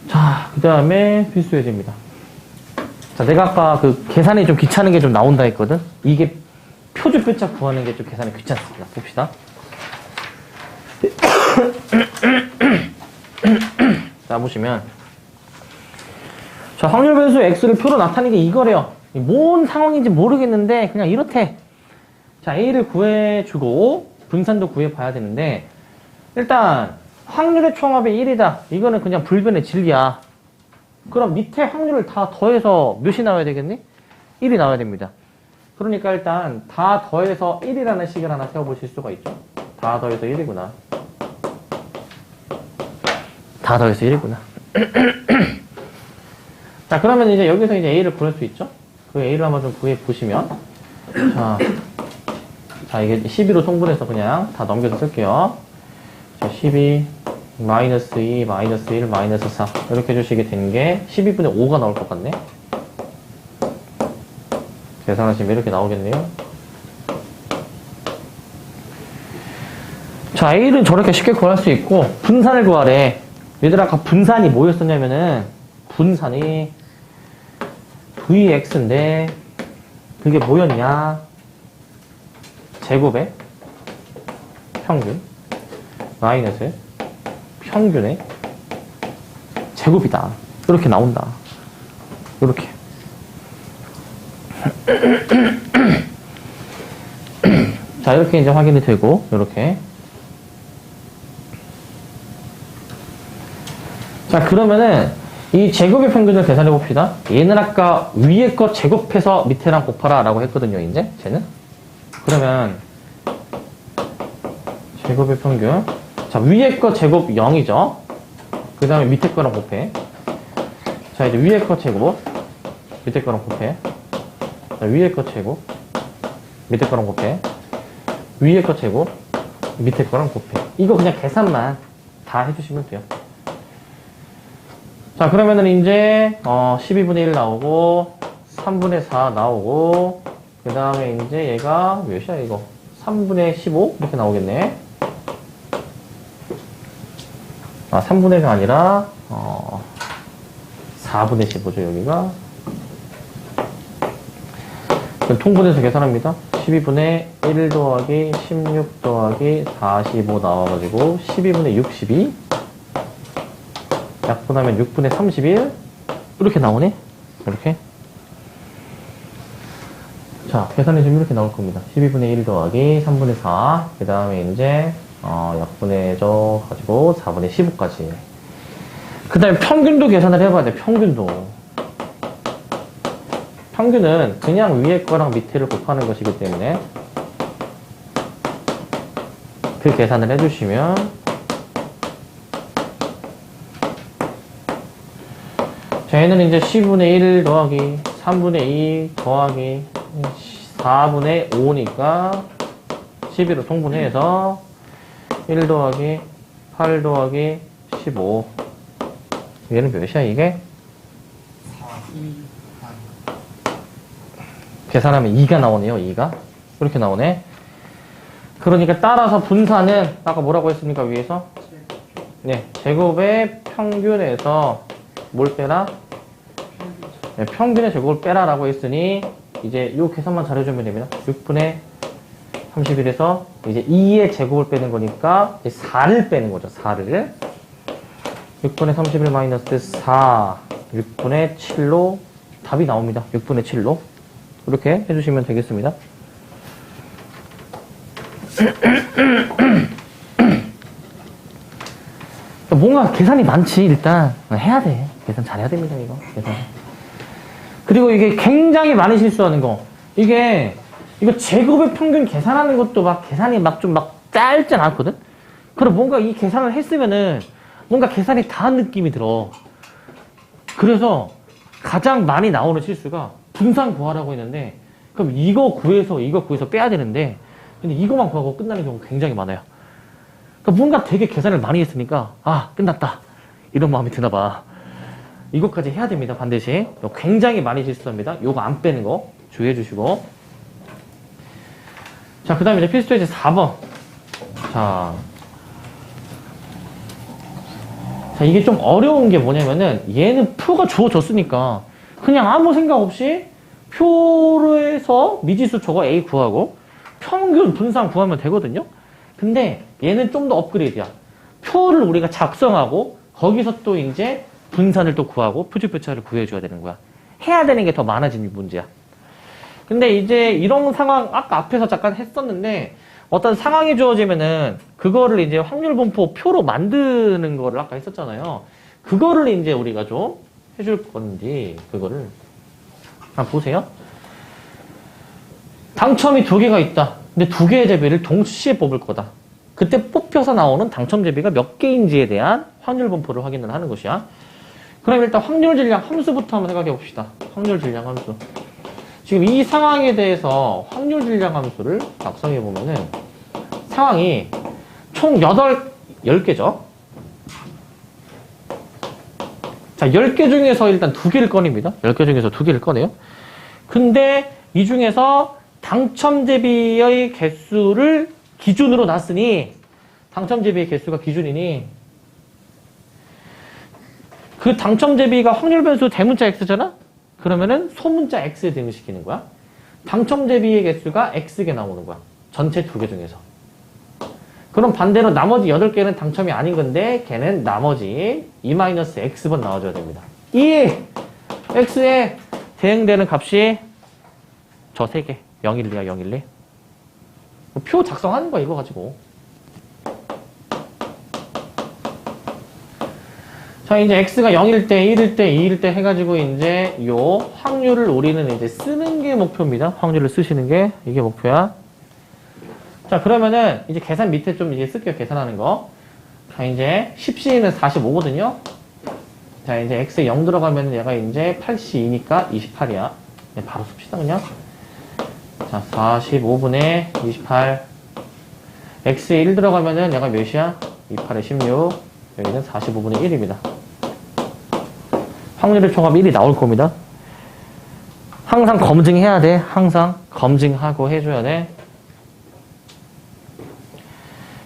자, 그 다음에 필수 예제입니다. 자, 내가 아까 그 계산이 좀 귀찮은 게 좀 나온다 했거든? 이게 표준표차 구하는 게 좀 계산이 귀찮습니다. 봅시다. 자, 보시면. 자, 확률 변수 X를 표로 나타내는 게 이거래요. 뭔 상황인지 모르겠는데, 그냥 이렇대. 자, A를 구해주고, 분산도 구해봐야 되는데, 일단, 확률의 총합이 1이다. 이거는 그냥 불변의 진리야. 그럼 밑에 확률을 다 더해서 몇이 나와야 되겠니? 1이 나와야 됩니다. 그러니까 일단, 다 더해서 1이라는 식을 하나 세워보실 수가 있죠. 다 더해서 1이구나. 다 더해서 1이구나. 자, 그러면 이제 여기서 이제 A를 구할 수 있죠? 그 A를 한번 좀 구해보시면. 자, 이게 12로 통분해서 그냥 다 넘겨서 쓸게요. 자, 12, 마이너스 2, 마이너스 1, 마이너스 4. 이렇게 해주시게 된 게 12분의 5가 나올 것 같네. 계산하시면 이렇게 나오겠네요. 자, A를 저렇게 쉽게 구할 수 있고, 분산을 구하래. 얘들아, 아까 분산이 뭐였었냐면은, 분산이 Vx인데, 그게 뭐였냐? 제곱의 평균, 마이너스 평균의 제곱이다. 이렇게 나온다. 이렇게. 자, 이렇게 이제 확인이 되고, 이렇게. 자, 그러면은 이 제곱의 평균을 계산해 봅시다. 얘는 아까 위에 거 제곱해서 밑에랑 곱하라 라고 했거든요, 이제 쟤는. 그러면 제곱의 평균. 자, 위에 거 제곱 0이죠. 그 다음에 밑에 거랑 곱해. 자, 이제 위에 거 제곱, 밑에 거랑 곱해. 자, 위에 거 제곱, 밑에 거랑 곱해. 위에 거 제곱, 밑에 거랑 곱해. 이거 그냥 계산만 다 해주시면 돼요. 자, 그러면은 이제 12분의 1 나오고 3분의 4 나오고 그 다음에 이제 얘가 몇이야 이거 3분의 15 이렇게 나오겠네. 3분의 1가 아니라 4분의 15죠 여기가. 그럼 통분해서 계산합니다. 12분의 1 더하기 16 더하기 45 나와가지고 12분의 62 약분하면 6분의 31 이렇게 나오네. 이렇게. 자, 계산해주면 이렇게 나올 겁니다. 12분의 1 더하기 3분의 4 그 다음에 이제 약분해져 가지고 4분의 15까지. 그 다음에 평균도 계산을 해봐야 돼. 평균도. 평균은 그냥 위에 거랑 밑에를 곱하는 것이기 때문에 그 계산을 해주시면 자, 얘는 이제 10분의 1 더하기 3분의 2 더하기 4분의 5니까 12로 통분해서 1 더하기 8 더하기 15 얘는 몇이야 이게? 계산하면 2가 나오네요. 2가. 이렇게 나오네. 그러니까 따라서 분산은 아까 뭐라고 했습니까? 위에서? 네, 제곱의 평균에서 뭘 빼라? 네, 평균의 제곱을 빼라라고 했으니 이제 이 계산만 잘해주면 됩니다. 6분의 31에서 이제 2의 제곱을 빼는 거니까 4를 빼는 거죠. 4를. 6분의 31 마이너스 4, 6분의 7로 답이 나옵니다. 6분의 7로. 이렇게 해주시면 되겠습니다. 뭔가 계산이 많지. 일단 해야 돼. 계산 잘해야 됩니다. 이거 계산. 그리고 이게 굉장히 많이 실수하는 거. 이거 제곱의 평균 계산하는 것도 막 계산이 막 좀 막 짧진 않거든. 그럼 뭔가 이 계산을 했으면은 뭔가 계산이 다 한 느낌이 들어. 그래서 가장 많이 나오는 실수가 분산 구하라고 했는데, 그럼 이거 구해서 빼야 되는데, 근데 이거만 구하고 끝나는 경우가 굉장히 많아요. 그러니까 뭔가 되게 계산을 많이 했으니까, 아, 끝났다. 이런 마음이 드나 봐. 이것까지 해야 됩니다, 반드시. 굉장히 많이 실수합니다. 요거 안 빼는 거 주의해 주시고. 자, 그 다음에 이제 필수 예제 4번. 자, 이게 좀 어려운 게 뭐냐면은, 얘는 표가 주어졌으니까, 그냥 아무 생각 없이 표에서 미지수 저거 A 구하고, 평균 분산 구하면 되거든요? 근데 얘는 좀 더 업그레이드야. 표를 우리가 작성하고, 거기서 또 이제 분산을 또 구하고, 표주표차를 구해줘야 되는 거야. 해야 되는 게 더 많아지는 문제야. 근데 이제 이런 상황, 아까 앞에서 잠깐 했었는데, 어떤 상황이 주어지면은, 그거를 이제 확률 분포 표로 만드는 거를 아까 했었잖아요. 그거를 이제 우리가 좀 해줄 건데, 그거를. 한번 보세요. 당첨이 2개가 있다. 근데 2개의 제비를 동시에 뽑을 거다. 그때 뽑혀서 나오는 당첨 제비가 몇 개인지에 대한 확률 분포를 확인을 하는 것이야. 그럼 일단 확률 질량 함수부터 한번 생각해 봅시다. 확률 질량 함수. 지금 이 상황에 대해서 확률 질량 함수를 작성해 보면은 상황이 총 10개죠. 자, 10개 중에서 일단 2개를 꺼냅니다. 10개 중에서 2개를 꺼내요. 근데 이 중에서 당첨 제비의 개수를 기준으로 놨으니, 당첨 제비의 개수가 기준이니, 그 당첨 제비가 확률 변수 대문자 x잖아? 그러면은 소문자 x에 대응시키는 거야. 당첨 제비의 개수가 x개 나오는 거야. 전체 2개 중에서. 그럼 반대로 나머지 8개는 당첨이 아닌 건데, 걔는 나머지 2-x번 나와줘야 됩니다. 이 x에 대응되는 값이 저 3개. 012야, 012. 표 작성하는 거야, 이거 가지고. 자, 이제 x가 0일 때, 1일 때, 2일 때 해가지고 이제 요 확률을 우리는 이제 쓰는 게 목표입니다. 확률을 쓰시는 게 이게 목표야. 자, 그러면은 이제 계산 밑에 좀 이제 쓸게요. 계산하는 거. 자, 이제 10C는 45거든요. 자, 이제 x에 0 들어가면 얘가 이제 8C2니까 28이야. 바로 씁시다, 그냥. 자, 45분의 28. x에 1 들어가면은 얘가 몇이야? 28에 16. 여기는 45분의 1입니다. 확률의 총합 1이 나올 겁니다. 항상 검증해야 돼. 항상 검증하고 해줘야 돼.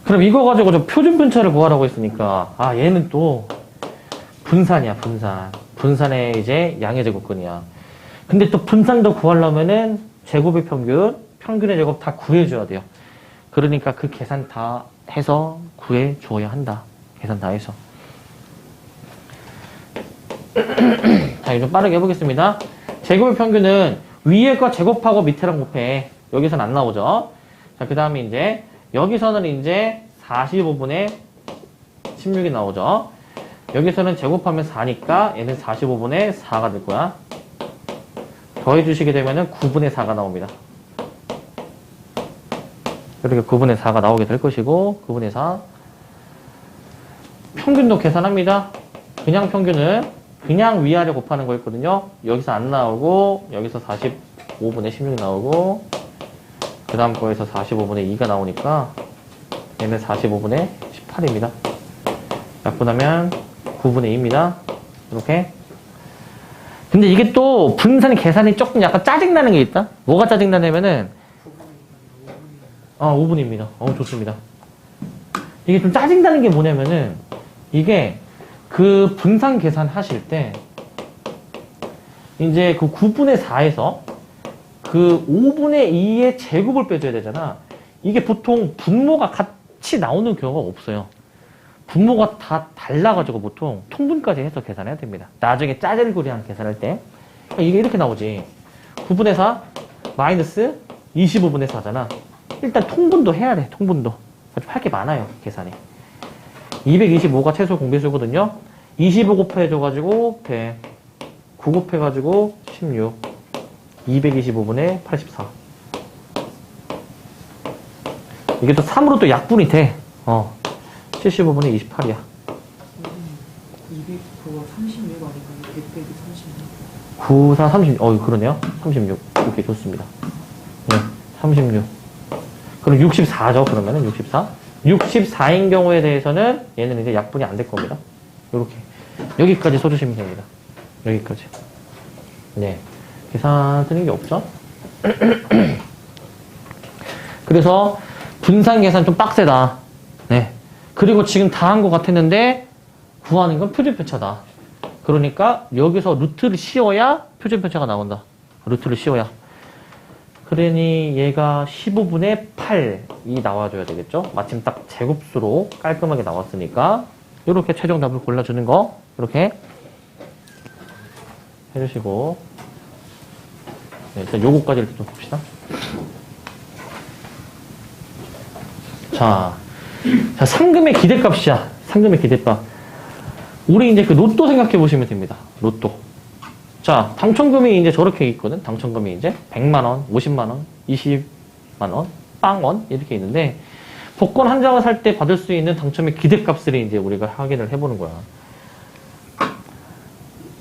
그럼 이거 가지고 좀 표준 분차를 구하라고 했으니까, 아, 얘는 또 분산이야, 분산. 분산의 이제 양의 제곱근이야. 근데 또 분산도 구하려면은 제곱의 평균, 평균의 제곱 다 구해줘야 돼요. 그러니까 그 계산 다 해서 구해줘야 한다. 계산 다 해서. 자, 이제 좀 빠르게 해보겠습니다. 제곱의 평균은 위에 거 제곱하고 밑에랑 곱해. 여기서는 안 나오죠. 자, 그 다음에 이제 여기서는 이제 45분의 16이 나오죠. 여기서는 제곱하면 4니까 얘는 45분의 4가 될 거야. 더해주시게 되면은 9분의 4가 나옵니다. 이렇게 9분의 4가 나오게 될 것이고, 9분의 4. 평균도 계산합니다. 그냥 평균은 그냥 위아래 곱하는 거였거든요. 여기서 안 나오고, 여기서 45분의 16이 나오고, 그 다음 거에서 45분의 2가 나오니까, 얘는 45분의 18입니다. 약분하면 9분의 2입니다. 이렇게. 근데 이게 또 분산 계산이 조금 약간 짜증나는 게 있다? 뭐가 짜증나냐면은, 5분입니다. 좋습니다. 이게 좀 짜증나는 게 뭐냐면은, 이게 그 분산 계산 하실 때, 이제 그 9분의 4에서 그 5분의 2의 제곱을 빼줘야 되잖아. 이게 보통 분모가 같이 나오는 경우가 없어요. 분모가 다 달라가지고 보통 통분까지 해서 계산해야 됩니다. 나중에 짜잘구리한 계산할 때. 그러니까 이게 이렇게 나오지. 9분의 4 마이너스 25분의 4잖아. 일단 통분도 해야 돼. 통분도. 할 게 많아요. 계산이. 225가 최소 공배수거든요. 25 곱해줘가지고 100. 9 곱해가지고 16. 225분의 84. 이게 또 3으로 또 약분이 돼. 75분의 28이야. 236 아닌가요? 100 빼기 36. 9, 4, 36. 그러네요. 36. 오케이, 좋습니다. 네, 36. 그럼 64죠, 그러면은 64. 64인 경우에 대해서는 얘는 이제 약분이 안 될 겁니다. 요렇게. 여기까지 써주시면 됩니다. 여기까지. 네. 계산 드는 게 없죠? 그래서 분산 계산 좀 빡세다. 네. 그리고 지금 다 한 것 같았는데 구하는 건 표준편차다. 그러니까 여기서 루트를 씌워야 표준편차가 나온다. 루트를 씌워야. 그러니 얘가 15분의 8이 나와줘야 되겠죠? 마침 딱 제곱수로 깔끔하게 나왔으니까 이렇게 최종 답을 골라주는 거 이렇게 해주시고 네, 일단 요거까지 좀 봅시다. 자, 상금의 기대값이야. 상금의 기대값. 우리 이제 그 로또 생각해 보시면 됩니다. 로또. 자, 당첨금이 이제 저렇게 있거든. 당첨금이 이제 100만원, 50만원, 20만원, 빵원 이렇게 있는데 복권 한 장을 살 때 받을 수 있는 당첨의 기대값을 이제 우리가 확인을 해보는 거야.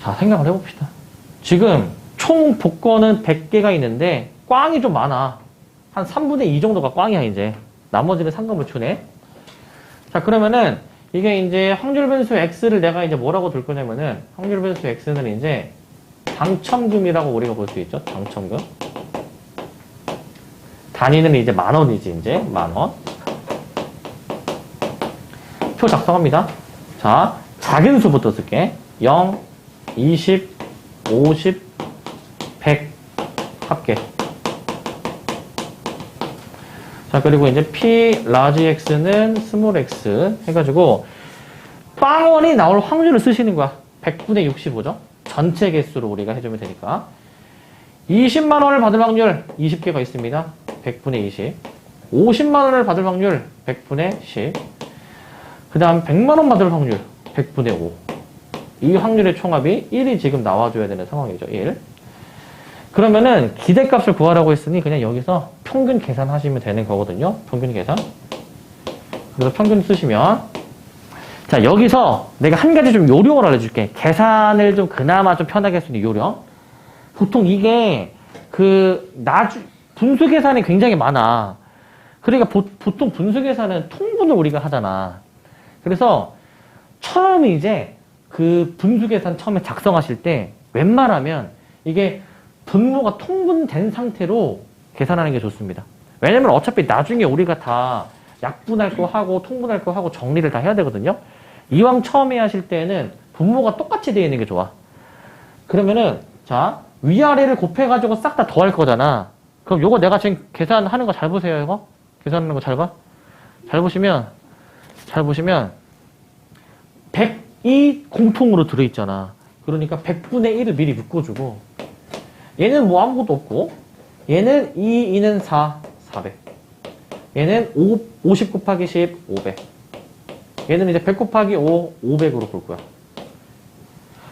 자, 생각을 해봅시다. 지금 총 복권은 100개가 있는데 꽝이 좀 많아. 한 3분의 2 정도가 꽝이야 이제. 나머지는 상금을 주네. 자, 그러면은 이게 이제 확률 변수 x를 내가 이제 뭐라고 둘 거냐면은 확률 변수 x는 이제 당첨금이라고 우리가 볼 수 있죠. 당첨금. 단위는 이제 만원이지 이제 만원. 표 작성합니다. 자, 작은 수부터 쓸게. 0, 20, 50, 100 합계. 자, 그리고 이제 P 라지 X는 스몰 X 해가지고 빵원이 나올 확률을 쓰시는 거야. 100분의 65죠. 전체 개수로 우리가 해주면 되니까. 20만원을 받을 확률 20개가 있습니다. 100분의 20. 50만원을 받을 확률 100분의 10. 그 다음 100만원 받을 확률 100분의 5. 이 확률의 총합이 1이 지금 나와줘야 되는 상황이죠. 1. 그러면은 기대값을 구하라고 했으니 그냥 여기서 평균 계산하시면 되는 거거든요. 평균 계산. 그래서 평균 쓰시면 자, 여기서 내가 한 가지 좀 요령을 알려줄게. 계산을 좀 그나마 좀 편하게 할 수 있는 요령. 보통 이게 분수 계산이 굉장히 많아. 그러니까 보통 분수 계산은 통분을 우리가 하잖아. 그래서 처음에 이제 그 분수 계산 처음에 작성하실 때 웬만하면 이게 분모가 통분된 상태로 계산하는 게 좋습니다. 왜냐면 어차피 나중에 우리가 다 약분할 거 하고 통분할 거 하고 정리를 다 해야 되거든요. 이왕 처음에 하실 때는 분모가 똑같이 되어 있는 게 좋아. 그러면은 자, 위아래를 곱해가지고 싹 다 더할 거잖아. 그럼 요거 내가 지금 계산하는 거 잘 보세요. 이거 계산하는 거 잘 봐. 잘 보시면 100이 공통으로 들어있잖아. 그러니까 100분의 1을 미리 묶어주고 얘는 뭐 아무것도 없고 얘는 2는 4, 400. 얘는 50 곱하기 10, 500. 얘는 이제 100 곱하기 5, 500으로 볼 거야.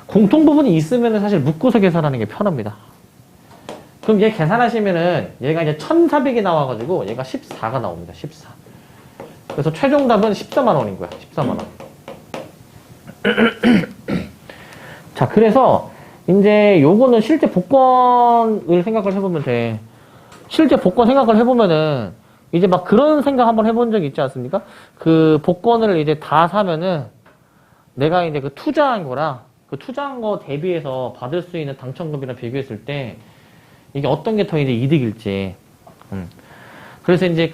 공통 부분이 있으면 사실 묶어서 계산하는 게 편합니다. 그럼 얘 계산하시면은 얘가 이제 1400이 나와가지고 얘가 14가 나옵니다. 14. 그래서 최종 답은 14만 원인 거야. 14만 원. 자, 그래서 이제 요거는 실제 복권을 생각을 해보면 돼. 실제 복권 생각을 해보면은 이제 막 그런 생각 한번 해본 적이 있지 않습니까? 그 복권을 이제 다 사면은 내가 이제 그 투자한 거랑 그 그 투자한 거 대비해서 받을 수 있는 당첨금이랑 비교했을 때 이게 어떤 게 더 이제 이득일지. 그래서 이제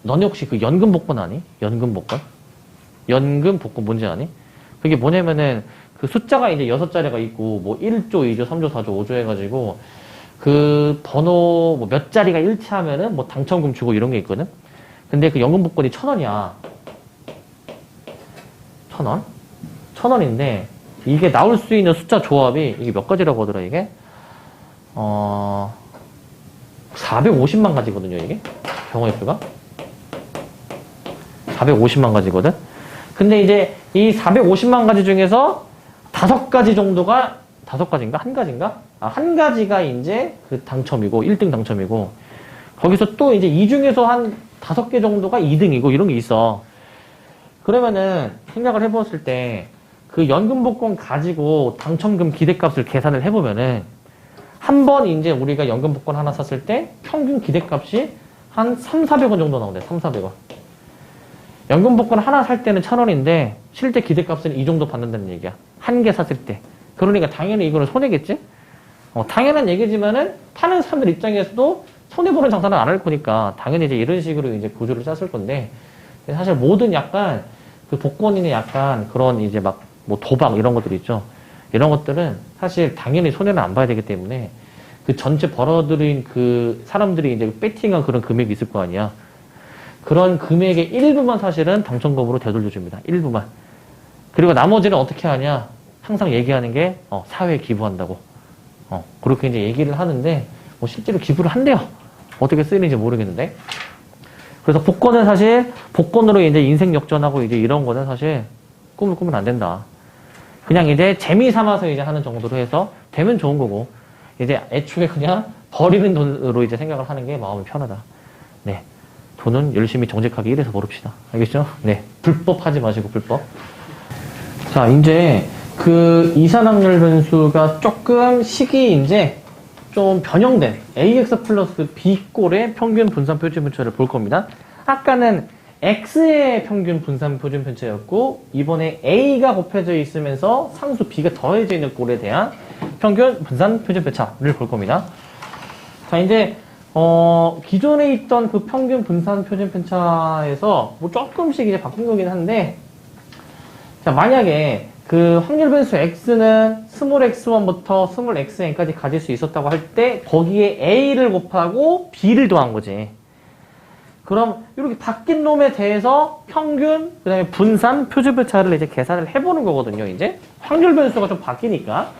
너네 혹시 그 연금 복권 아니? 연금 복권? 연금 복권 뭔지 아니? 그게 뭐냐면은 그 숫자가 이제 6자리가 있고 뭐 1조, 2조, 3조, 4조, 5조 해가지고 그 번호 뭐 몇 자리가 일치하면은 뭐 당첨금 주고 이런 게 있거든? 근데 그 연금 복권이 1,000원이야. 1,000원? 1,000원인데 이게 나올 수 있는 숫자 조합이 이게 몇 가지라고 하더라 이게? 450만 가지거든요 이게? 경우의 수가? 450만 가지거든? 근데 이제 이 450만 가지 중에서 5가지 정도가 5가지인가? 한 가지인가? 한 가지가 이제 그 당첨이고 1등 당첨이고 거기서 또 이제 이 중에서 한 5개 정도가 2등이고 이런 게 있어. 그러면은 생각을 해봤을 때 그 연금 복권 가지고 당첨금 기대값을 계산을 해보면은 한 번 이제 우리가 연금 복권 하나 샀을 때 평균 기대값이 한 3,400원 정도 나온대. 3,400원. 연금 복권 하나 살 때는 1,000원인데 실제 기대값은 이 정도 받는다는 얘기야. 한 개 샀을 때. 그러니까 당연히 이거는 손해겠지? 당연한 얘기지만은 파는 사람들 입장에서도 손해보는 장사는 안 할 거니까 당연히 이제 이런 식으로 이제 구조를 짰을 건데 사실 모든 약간 그 복권이나 약간 그런 이제 막 뭐 도박 이런 것들 있죠. 이런 것들은 사실 당연히 손해는 안 봐야 되기 때문에 그 전체 벌어들인 그 사람들이 이제 배팅한 그런 금액이 있을 거 아니야. 그런 금액의 일부만 사실은 당첨금으로 되돌려줍니다. 일부만. 그리고 나머지는 어떻게 하냐. 항상 얘기하는 게 사회에 기부한다고. 그렇게 이제 얘기를 하는데 뭐 실제로 기부를 한대요. 어떻게 쓰이는지 모르겠는데. 그래서 복권은 사실 복권으로 이제 인생 역전하고 이제 이런 거는 사실 꿈을 꾸면 안 된다. 그냥 이제 재미 삼아서 이제 하는 정도로 해서 되면 좋은 거고 이제 애초에 그냥 버리는 돈으로 이제 생각을 하는 게 마음이 편하다. 네. 돈은 열심히 정직하게 일해서 벌읍시다. 알겠죠? 네. 불법 하지 마시고 불법. 자, 이제 그 이산확률 변수가 조금 식이 이제 좀 변형된 AX 플러스 B꼴의 평균 분산 표준 편차를 볼 겁니다. 아까는 X의 평균 분산 표준 편차였고 이번에 A가 곱해져 있으면서 상수 B가 더해져 있는 꼴에 대한 평균 분산 표준 편차를 볼 겁니다. 자, 이제 기존에 있던 그 평균 분산 표준 편차에서 뭐 조금씩 이제 바꾼 거긴 한데 자, 만약에 그 확률 변수 X는 스몰 x1부터 스몰 xn까지 가질 수 있었다고 할 때 거기에 A를 곱하고 B를 더한 거지. 그럼 이렇게 바뀐 놈에 대해서 평균, 그 다음에 분산, 표준편차를 이제 계산을 해보는 거거든요, 이제. 확률 변수가 좀 바뀌니까.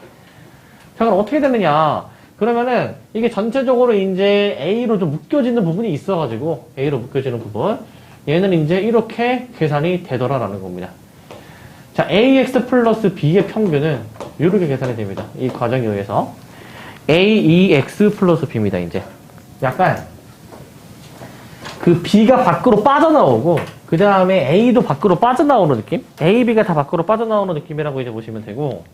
자, 그럼 어떻게 되느냐. 그러면은 이게 전체적으로 이제 A로 좀 묶여지는 부분이 있어가지고, A로 묶여지는 부분. 얘는 이제 이렇게 계산이 되더라라는 겁니다. 자, AX 플러스 B의 평균은 이렇게 계산이 됩니다. 이 과정에 의해서. AEX 플러스 B입니다, 이제. 약간, 그 B가 밖으로 빠져나오고, 그 다음에 A도 밖으로 빠져나오는 느낌? A, B가 다 밖으로 빠져나오는 느낌이라고 이제 보시면 되고,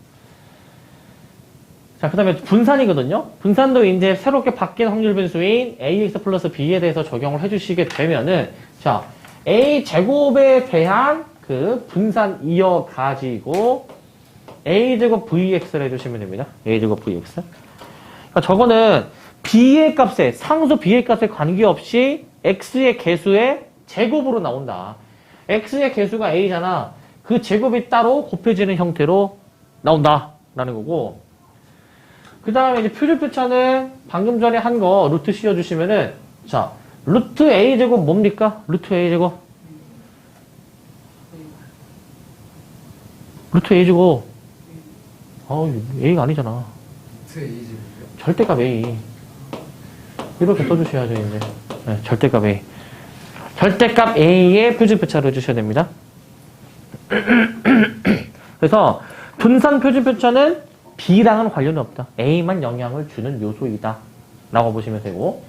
자, 그 다음에 분산이거든요? 분산도 이제 새롭게 바뀐 확률 변수인 AX 플러스 B에 대해서 적용을 해주시게 되면은, 자, A 제곱에 대한 그 분산 이어가지고, A 제곱 VX를 해주시면 됩니다. A 제곱 VX. 그러니까 저거는 B의 값에, 상수 B의 값에 관계없이 X의 개수의 제곱으로 나온다. X의 개수가 A잖아. 그 제곱이 따로 곱해지는 형태로 나온다. 라는 거고. 그 다음에 이제 표준표차는 방금 전에 한 거 루트 씌워주시면은, 자, 루트 A제곱 뭡니까? 루트 A제곱. 루트 A제곱. A가 아니잖아. 루트 A제곱이요? 절대값 A. 이렇게 써주셔야죠, 이제. 네, 절대값 A. 절대값 A의 표준표차를 해주셔야 됩니다. 그래서 분산 표준표차는 B랑은 관련이 없다. A만 영향을 주는 요소이다. 라고 보시면 되고,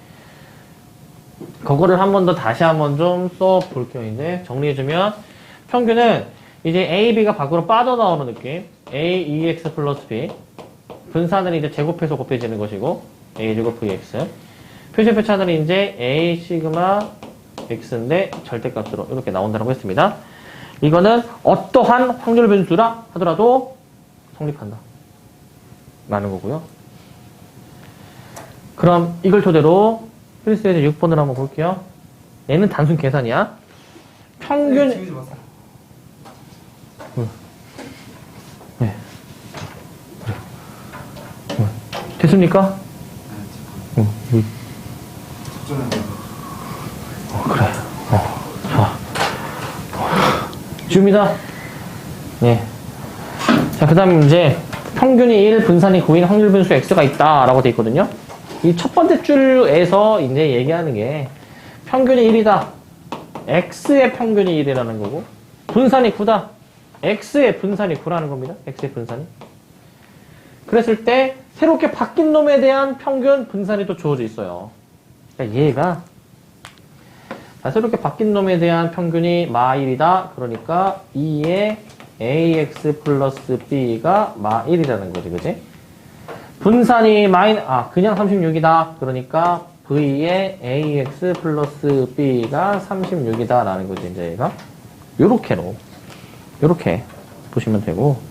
그거를 한 번 더 다시 한번 좀 써볼게요. 이제 정리해주면, 평균은 이제 A, B가 밖으로 빠져나오는 느낌. A, EX 플러스 B. 분산은 이제 제곱해서 곱해지는 것이고, A 제곱 VX. 표준표차는 이제 A 시그마 X인데 절대값으로 이렇게 나온다고 했습니다. 이거는 어떠한 확률 변수라 하더라도 성립한다. 라는 거고요. 그럼 이걸 토대로 필수예제 6번으로 한번 볼게요. 얘는 단순 계산이야. 평균, 지우지 마세요. 네. 됐습니까? 네, 응. 직전에 그래. 자. 지웁니다. 네. 자, 그 다음 이제 평균이 1, 분산이 9인 확률 분수 x가 있다. 라고 돼 있거든요. 이 첫 번째 줄에서 이제 얘기하는 게 평균이 1이다. x의 평균이 1이라는 거고, 분산이 9다. x의 분산이 9라는 겁니다. x의 분산이. 그랬을 때 새롭게 바뀐 놈에 대한 평균 분산이 또 주어져 있어요. 그러니까 얘가 자, 새롭게 바뀐 놈에 대한 평균이 마1이다. 그러니까 2의 ax 플러스 b가 마1이라는 거지, 그지? 분산이 그냥 36이다. 그러니까 v의 ax 플러스 b가 36이다. 라는 거지, 이제 얘가. 요렇게 보시면 되고.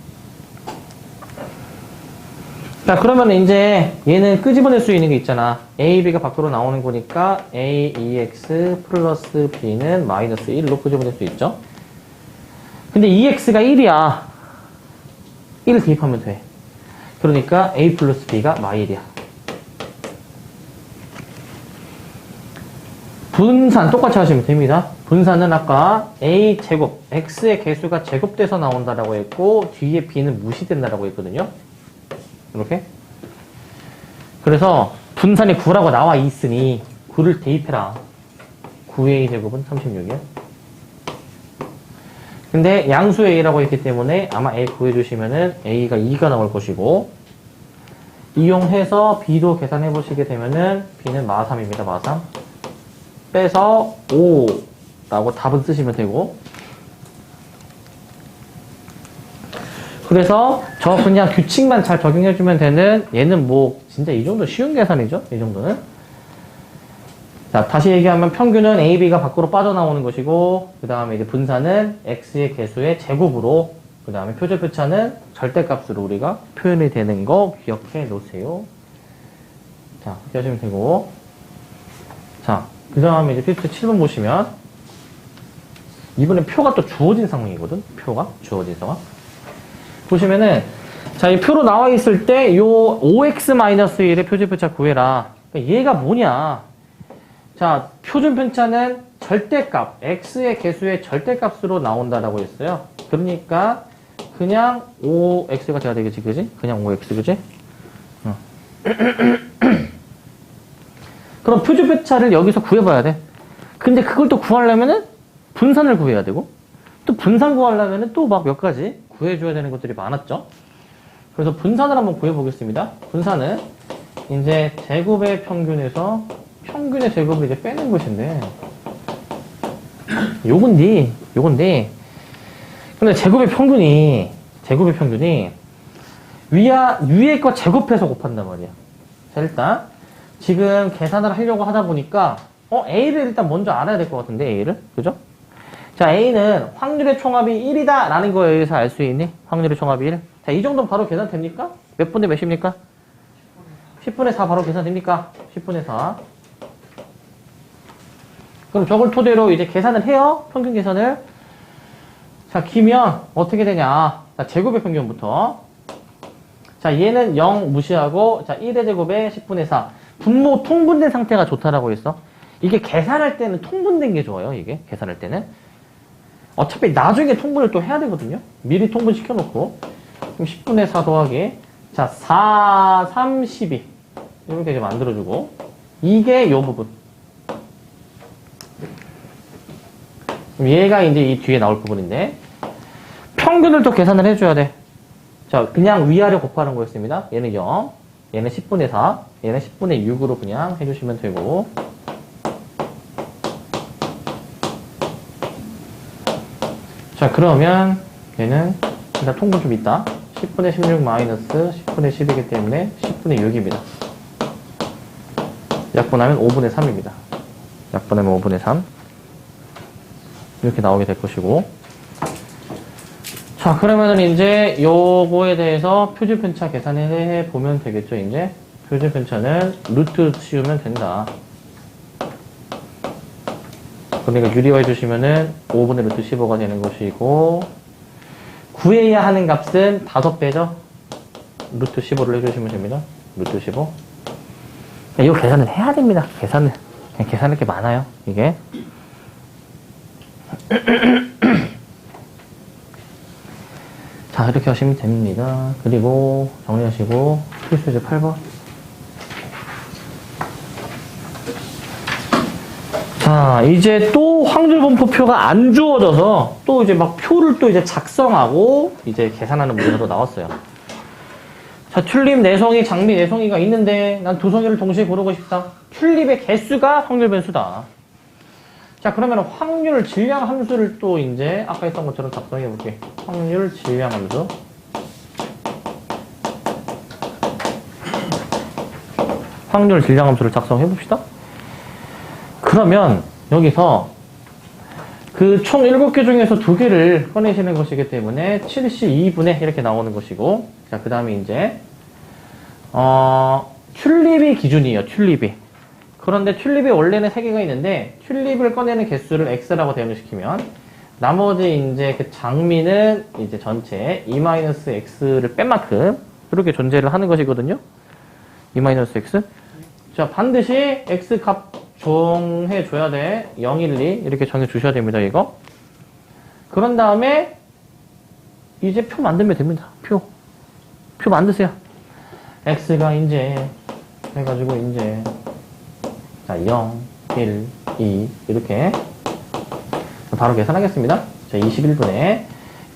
자, 그러면 이제 얘는 끄집어낼 수 있는 게 있잖아. a, b가 밖으로 나오는 거니까 a, ex 플러스 b는 마이너스 1로 끄집어낼 수 있죠. 근데 ex가 1이야. 1을 대입하면 돼. 그러니까 a 플러스 b가 마1이야. 분산 똑같이 하시면 됩니다. 분산은 아까 a 제곱, x의 개수가 제곱돼서 나온다라고 했고 뒤에 b는 무시된다라고 했거든요. 이렇게. 그래서 분산이 9라고 나와 있으니 9를 대입해라. 9의 제곱은 36이야. 근데 양수의 a라고 했기 때문에 아마 a 구해주시면은 a가 2가 나올 것이고, 이용해서 b도 계산해 보시게 되면은 b는 마3입니다. 마3. 빼서 5라고 답은 쓰시면 되고, 그래서 저 그냥 규칙만 잘 적용해주면 되는, 얘는 뭐 진짜 이 정도 쉬운 계산이죠. 이 정도는. 자, 다시 얘기하면 평균은 a, b가 밖으로 빠져나오는 것이고, 그 다음에 이제 분산은 x의 개수의 제곱으로, 그 다음에 표절표차는 절대값으로 우리가 표현이 되는 거 기억해 놓으세요. 자, 그렇게 하시면 되고. 자, 그 다음에 이제 필수 7번 보시면, 이번엔 표가 또 주어진 상황이거든. 표가 주어진 상황. 보시면은, 자, 이 표로 나와 있을 때, 요 5x-1의 표준편차 구해라. 그러니까 얘가 뭐냐. 자, 표준편차는 절대값, x의 개수의 절대값으로 나온다라고 했어요. 그러니까, 그냥 5x가 돼야 되겠지, 그지? 그냥 5x, 그지? 그럼 표준편차를 여기서 구해봐야 돼. 근데 그걸 또 구하려면은, 분산을 구해야 되고, 또 분산 구하려면은 또 막 몇 가지 구해줘야 되는 것들이 많았죠. 그래서 분산을 한번 구해보겠습니다. 분산은 이제 제곱의 평균에서 평균의 제곱을 이제 빼는 것인데, 요건데. 근데 제곱의 평균이 위에 거 제곱해서 곱한단 말이야. 자, 일단 지금 계산을 하려고 하다 보니까 A를 일단 먼저 알아야 될 것 같은데, A를. 그죠? 자, A는 확률의 총합이 1이다 라는 거에 의해서 알 수 있니? 확률의 총합이 1. 자, 이 정도는 바로 계산됩니까? 몇 분의 몇입니까? 10분의 4 바로 계산됩니까? 10분의 4. 그럼 저걸 토대로 이제 계산을 해요. 평균 계산을. 자, 기면 어떻게 되냐. 자, 제곱의 평균부터. 자, 얘는 0 무시하고, 자, 1의 제곱에 10분의 4. 분모 통분된 상태가 좋다라고 했어. 이게 계산할 때는 통분된 게 좋아요. 이게 계산할 때는. 어차피 나중에 통분을 또 해야 되거든요. 미리 통분 시켜놓고. 그럼 10분의 4 더하기. 자, 4, 3, 12. 이렇게 이제 만들어주고. 이게 요 부분. 그럼 얘가 이제 이 뒤에 나올 부분인데. 평균을 또 계산을 해줘야 돼. 자, 그냥 위아래 곱하는 거였습니다. 얘는 0. 얘는 10분의 4. 얘는 10분의 6으로 그냥 해주시면 되고. 자, 그러면 얘는 일단 통분 좀 있다. 10분의 16 마이너스 10분의 10이기 때문에 10분의 6입니다. 약분하면 5분의 3입니다. 약분하면 5분의 3. 이렇게 나오게 될 것이고. 자, 그러면은 이제 요거에 대해서 표준 편차 계산을 해 보면 되겠죠, 이제. 표준 편차는 루트 씌우면 된다. 그러니까 유리화 해주시면은 5분의 루트 15가 되는 것이고, 구해야 하는 값은 5배죠? 루트 15를 해주시면 됩니다. 루트 15. 이거 계산을 해야 됩니다. 계산을. 그냥 계산할 게 많아요, 이게. 자, 이렇게 하시면 됩니다. 그리고 정리하시고, 필수제 8번. 자, 이제 또 확률분포표가 안 주어져서 또 이제 막 표를 또 이제 작성하고 이제 계산하는 문제가 또 나왔어요. 자, 튤립 4송이, 장미 4송이가 있는데 난 2송이를 동시에 고르고 싶다. 튤립의 개수가 확률 변수다. 자, 그러면 확률 질량 함수를 또 이제 아까 했던 것처럼 작성해 볼게. 확률 질량 함수. 확률 질량 함수를 작성해 봅시다. 그러면 여기서 그 총 7개 중에서 2개를 꺼내시는 것이기 때문에 72분의 이렇게 나오는 것이고, 자, 그 다음에 이제 튤립이 기준이에요. 튤립이. 그런데 튤립이 원래는 3개가 있는데 튤립을 꺼내는 개수를 x라고 대응시키면 나머지 이제 그 장미는 이제 전체 e-x를 뺀 만큼 이렇게 존재를 하는 것이거든요. e-x. 자, 반드시 x 값 정해줘야 돼. 0, 1, 2 이렇게 정해주셔야 됩니다. 이거. 그런 다음에 이제 표 만들면 됩니다. 표 만드세요. x가 이제 해가지고 이제 자, 0, 1, 2 이렇게 바로 계산하겠습니다. 자, 21분에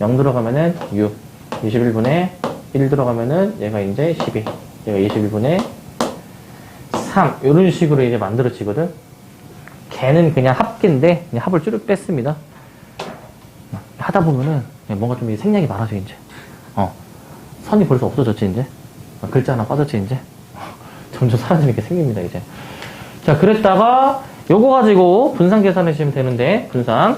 0 들어가면은 6, 21분에 1 들어가면은 얘가 이제 12, 얘가 21분에 3 이런 식으로 이제 만들어지거든. 걔는 그냥 합계인데 그냥 합을 쭉 뺐습니다. 하다 보면은 뭔가 좀 생략이 많아져 이제. 선이 벌써 없어졌지 이제. 글자 하나 빠졌지 이제. 점점 사라지는 게 생깁니다 이제. 자, 그랬다가 요거 가지고 분산 계산하시면 되는데, 분산.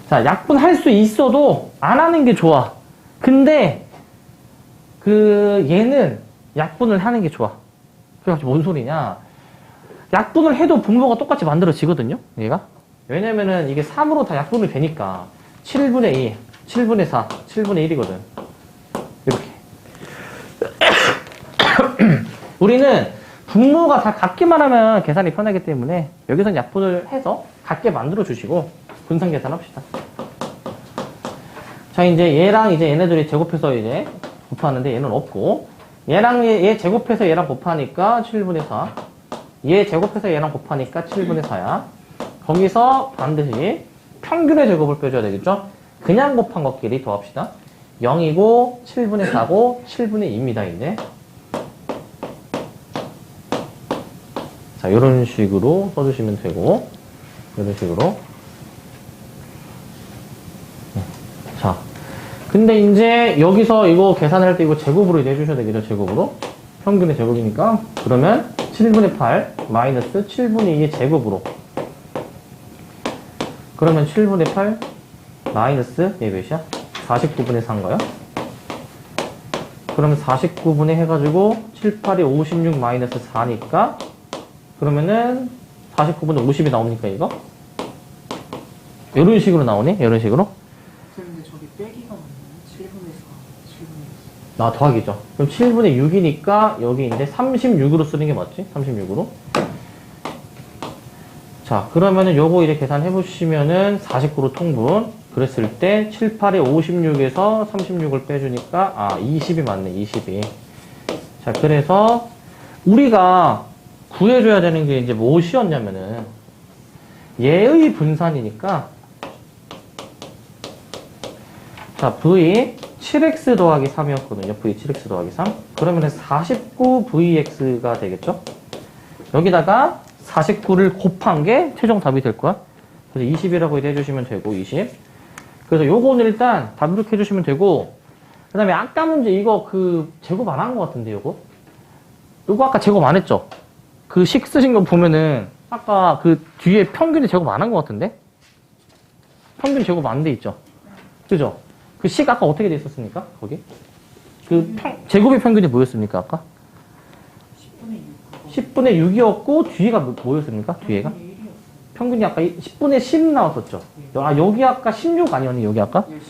자, 약분할 수 있어도 안 하는 게 좋아. 근데 얘는 약분을 하는 게 좋아. 그래가지고 뭔 소리냐? 약분을 해도 분모가 똑같이 만들어지거든요, 얘가. 왜냐면은 이게 3으로 다 약분이 되니까 7분의 2, 7분의 4, 7분의 1이거든. 이렇게. 우리는 분모가 다 같기만 하면 계산이 편하기 때문에 여기서 약분을 해서 같게 만들어 주시고 분산 계산합시다. 자, 이제 얘랑 이제 얘네들이 제곱해서 이제 곱하는데 얘는 없고, 얘랑 얘 제곱해서 얘랑 곱하니까 7분의 4, 얘 제곱해서 얘랑 곱하니까 7분의 4야. 거기서 반드시 평균의 제곱을 빼줘야 되겠죠? 그냥 곱한 것끼리 더합시다. 0이고 7분의 4고 7분의 2입니다 이제. 자, 요런 식으로 써주시면 되고, 요런 식으로. 자, 근데 이제 여기서 이거 계산할 때 이거 제곱으로 이제 해주셔야 되겠죠, 제곱으로. 평균의 제곱이니까. 그러면 7분의 8 마이너스 7분의 2의 제곱으로. 그러면 7분의 8 마이너스 얘 몇이야? 49분의 4인가요? 그러면 49분의 해가지고 7, 8이 56 마이너스 4니까 그러면은 49분의 50이 나옵니까 이거? 이런 식으로 나오니? 이런 식으로? 근데 저기 빼기가 맞나요? 7분의 4, 7분의 4. 아, 더하기죠. 그럼 7분의 6이니까 여기 이제 36으로 쓰는 게 맞지? 36으로. 자, 그러면은 요거 이제 계산해 보시면은 49로 통분. 그랬을 때 7, 8에 56에서 36을 빼주니까 20이 맞네. 20이. 자, 그래서 우리가 구해줘야 되는 게 이제 무엇이었냐면은 얘의 분산이니까, 자, V 7x 더하기 3이었거든요. V 7x 더하기 3. 그러면은 49vx가 되겠죠? 여기다가 49를 곱한 게 최종 답이 될 거야. 그래서 20이라고 해주시면 되고, 20. 그래서 요거는 일단 답 이렇게 해주시면 되고, 그 다음에 아까 문제 이거 제곱 안 한 것 같은데, 요거 아까 제곱 안 했죠? 그 식 쓰신 거 보면은 아까 그 뒤에 평균이 제곱 안 한 것 같은데? 평균 제곱 안 돼 있죠? 그죠? 그 식 아까 어떻게 돼 있었습니까? 거기? 제곱의 평균이 뭐였습니까? 아까? 10분의 6. 10분의 6이었고, 뒤에가 뭐였습니까? 뒤에가? 1이었어요. 평균이 아까 10분의 10 나왔었죠? 아, 여기 아까 16 아니었니? 여기 아까? 예, 16.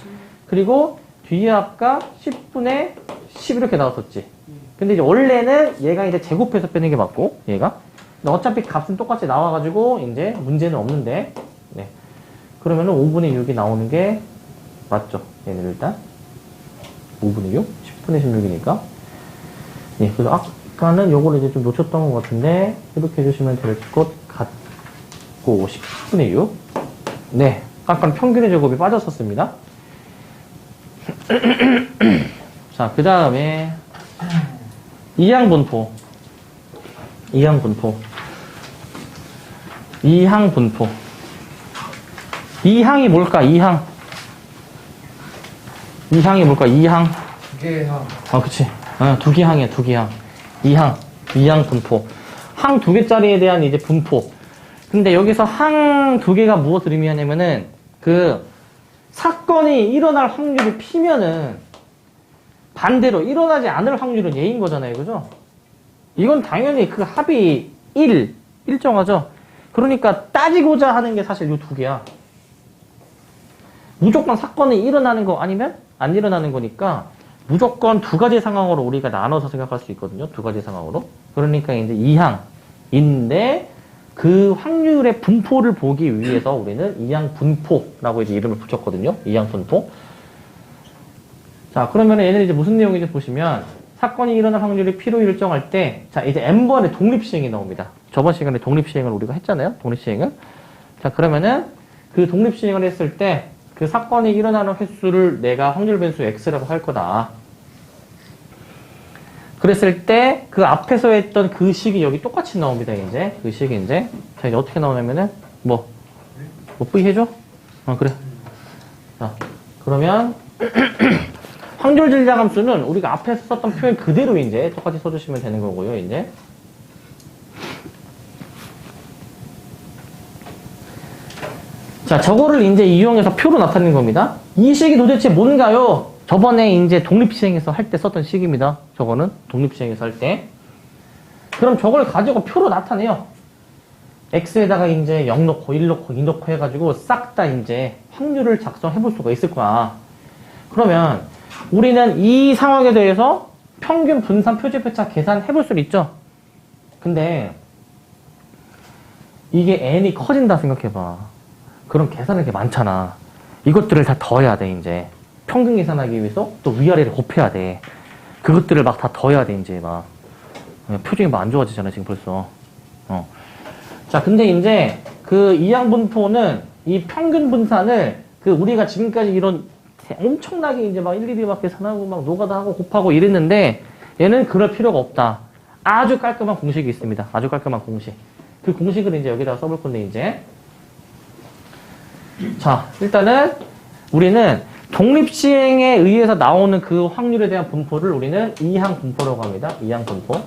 그리고 뒤에 아까 10분의 10 이렇게 나왔었지? 예. 근데 이제 원래는 얘가 이제 제곱해서 빼는 게 맞고, 얘가. 근데 어차피 값은 똑같이 나와가지고, 이제 문제는 없는데, 네. 그러면은 5분의 6이 나오는 게 맞죠? 얘는 일단. 5분의 6? 10분의 16이니까. 예, 그래서 아까는 요거를 이제 좀 놓쳤던 것 같은데, 이렇게 해주시면 될 것 같고, 10분의 6. 네. 아까는 평균의 제곱이 빠졌었습니다. 자, 그 다음에, 이항분포. 이항분포. 이항분포. 이항이 뭘까? 이항. 이항이 뭘까? 이항. 두개 항. 아, 그치. 두 기항이야, 두 기항. 이항. 이항 분포. 항 두 개짜리에 대한 이제 분포. 근데 여기서 항 두 개가 무엇을 의미하냐면은, 사건이 일어날 확률이 P면은, 반대로 일어나지 않을 확률은 A인 거잖아요. 그죠? 이건 당연히 그 합이 일정하죠? 그러니까 따지고자 하는 게 사실 이 두 개야. 무조건 사건이 일어나는 거 아니면 안 일어나는 거니까 무조건 두 가지 상황으로 우리가 나눠서 생각할 수 있거든요. 두 가지 상황으로. 그러니까 이제 이항인데 그 확률의 분포를 보기 위해서 우리는 이항 분포라고 이제 이름을 붙였거든요. 이항 분포. 자, 그러면 얘는 이제 무슨 내용인지 보시면 사건이 일어날 확률이 P로 일정할 때, 자, 이제 N번의 독립시행이 나옵니다. 저번 시간에 독립시행을 우리가 했잖아요. 독립시행을. 자, 그러면은 그 독립시행을 했을 때 그 사건이 일어나는 횟수를 내가 확률 변수 X라고 할 거다. 그랬을 때 그 앞에서 했던 그 식이 여기 똑같이 나옵니다. 이제 그 식이 이제 자, 이제 어떻게 나오냐면은 뭐 V 해줘? 그래. 자, 그러면 확률 질량함수는 우리가 앞에서 썼던 표현 그대로 이제 똑같이 써주시면 되는 거고요. 이제 자, 저거를 이제 이용해서 표로 나타낸 겁니다. 이 식이 도대체 뭔가요? 저번에 이제 독립시행에서 할 때 썼던 식입니다. 저거는 독립시행에서 할 때. 그럼 저걸 가지고 표로 나타내요. X에다가 이제 0 넣고 1 넣고 2 넣고 해가지고 싹 다 이제 확률을 작성해 볼 수가 있을 거야. 그러면 우리는 이 상황에 대해서 평균 분산 표준표차 계산해 볼 수 있죠. 근데 이게 n이 커진다 생각해봐. 그럼 계산할 게 많잖아. 이것들을 다 더해야 돼, 이제. 평균 계산하기 위해서 또 위아래를 곱해야 돼. 그것들을 막 다 더해야 돼, 이제 막. 표준이 막 안 좋아지잖아, 지금 벌써. 자, 근데 이제 그 이항분포는 이 평균 분산을 우리가 지금까지 이런 엄청나게 이제 막 일일이 막 계산하고 막 노가다 하고 곱하고 이랬는데 얘는 그럴 필요가 없다. 아주 깔끔한 공식이 있습니다. 아주 깔끔한 공식. 그 공식을 이제 여기다가 써볼 건데 이제. 자, 일단은 우리는 독립시행에 의해서 나오는 그 확률에 대한 분포를 우리는 이항분포라고 합니다. 이항분포.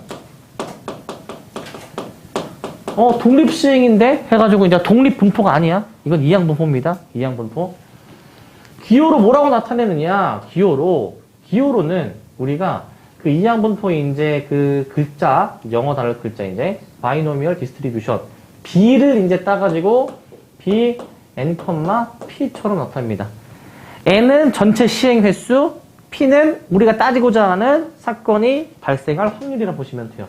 독립시행인데 해가지고 이제 독립분포가 아니야. 이건 이항분포입니다. 이항분포. 기호로 뭐라고 나타내느냐? 기호로는 우리가 그 이항분포의 이제 그 글자, 영어 단어 글자 이제 바이노미얼 디스트리뷰션 B를 이제 따가지고 B n, P처럼 나타납니다. n은 전체 시행 횟수, P는 우리가 따지고자 하는 사건이 발생할 확률이라 보시면 돼요.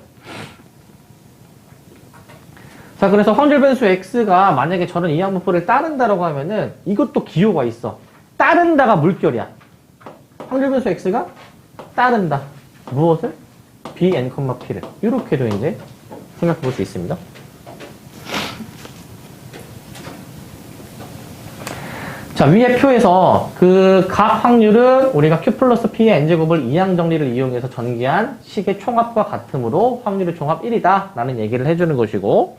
자, 그래서 확률 변수 X가 만약에 저런 이항분포를 따른다라고 하면은 이것도 기호가 있어. 따른다가 물결이야. 확률 변수 X가 따른다. 무엇을? B, n, P를. 이렇게도 이제 생각해 볼 수 있습니다. 자, 위의 표에서 그 각 확률은 우리가 Q 플러스 P의 n제곱을 이항 정리를 이용해서 전개한 식의 총합과 같으므로 확률의 총합 1이다. 라는 얘기를 해주는 것이고,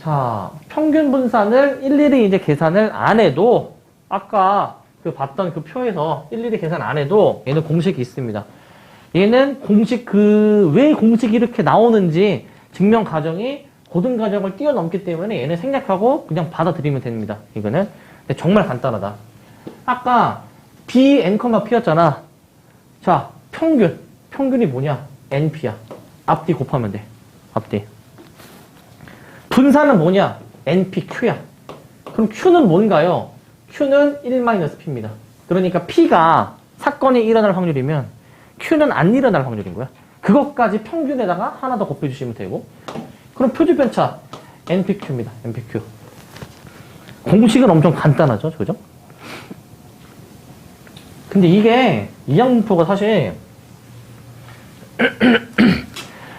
자, 평균 분산을 일일이 이제 계산을 안 해도, 아까 봤던 그 표에서 일일이 계산 안 해도 얘는 공식이 있습니다. 얘는 왜 공식이 이렇게 나오는지 증명 과정이 고등 과정을 뛰어넘기 때문에 얘는 생략하고 그냥 받아들이면 됩니다. 이거는. 근데 정말 간단하다. 아까 B, N, P였잖아. 자, 평균이 뭐냐? NP야. 앞뒤 곱하면 돼. 앞뒤. 분산은 뭐냐? NPQ야. 그럼 Q는 뭔가요? Q는 1-P입니다. 그러니까 P가 사건이 일어날 확률이면 Q는 안 일어날 확률인 거야. 그것까지 평균에다가 하나 더 곱해주시면 되고. 그럼 표준편차 NPQ입니다. NPQ. 공식은 엄청 간단하죠. 그죠? 근데 이게 이항분포가 사실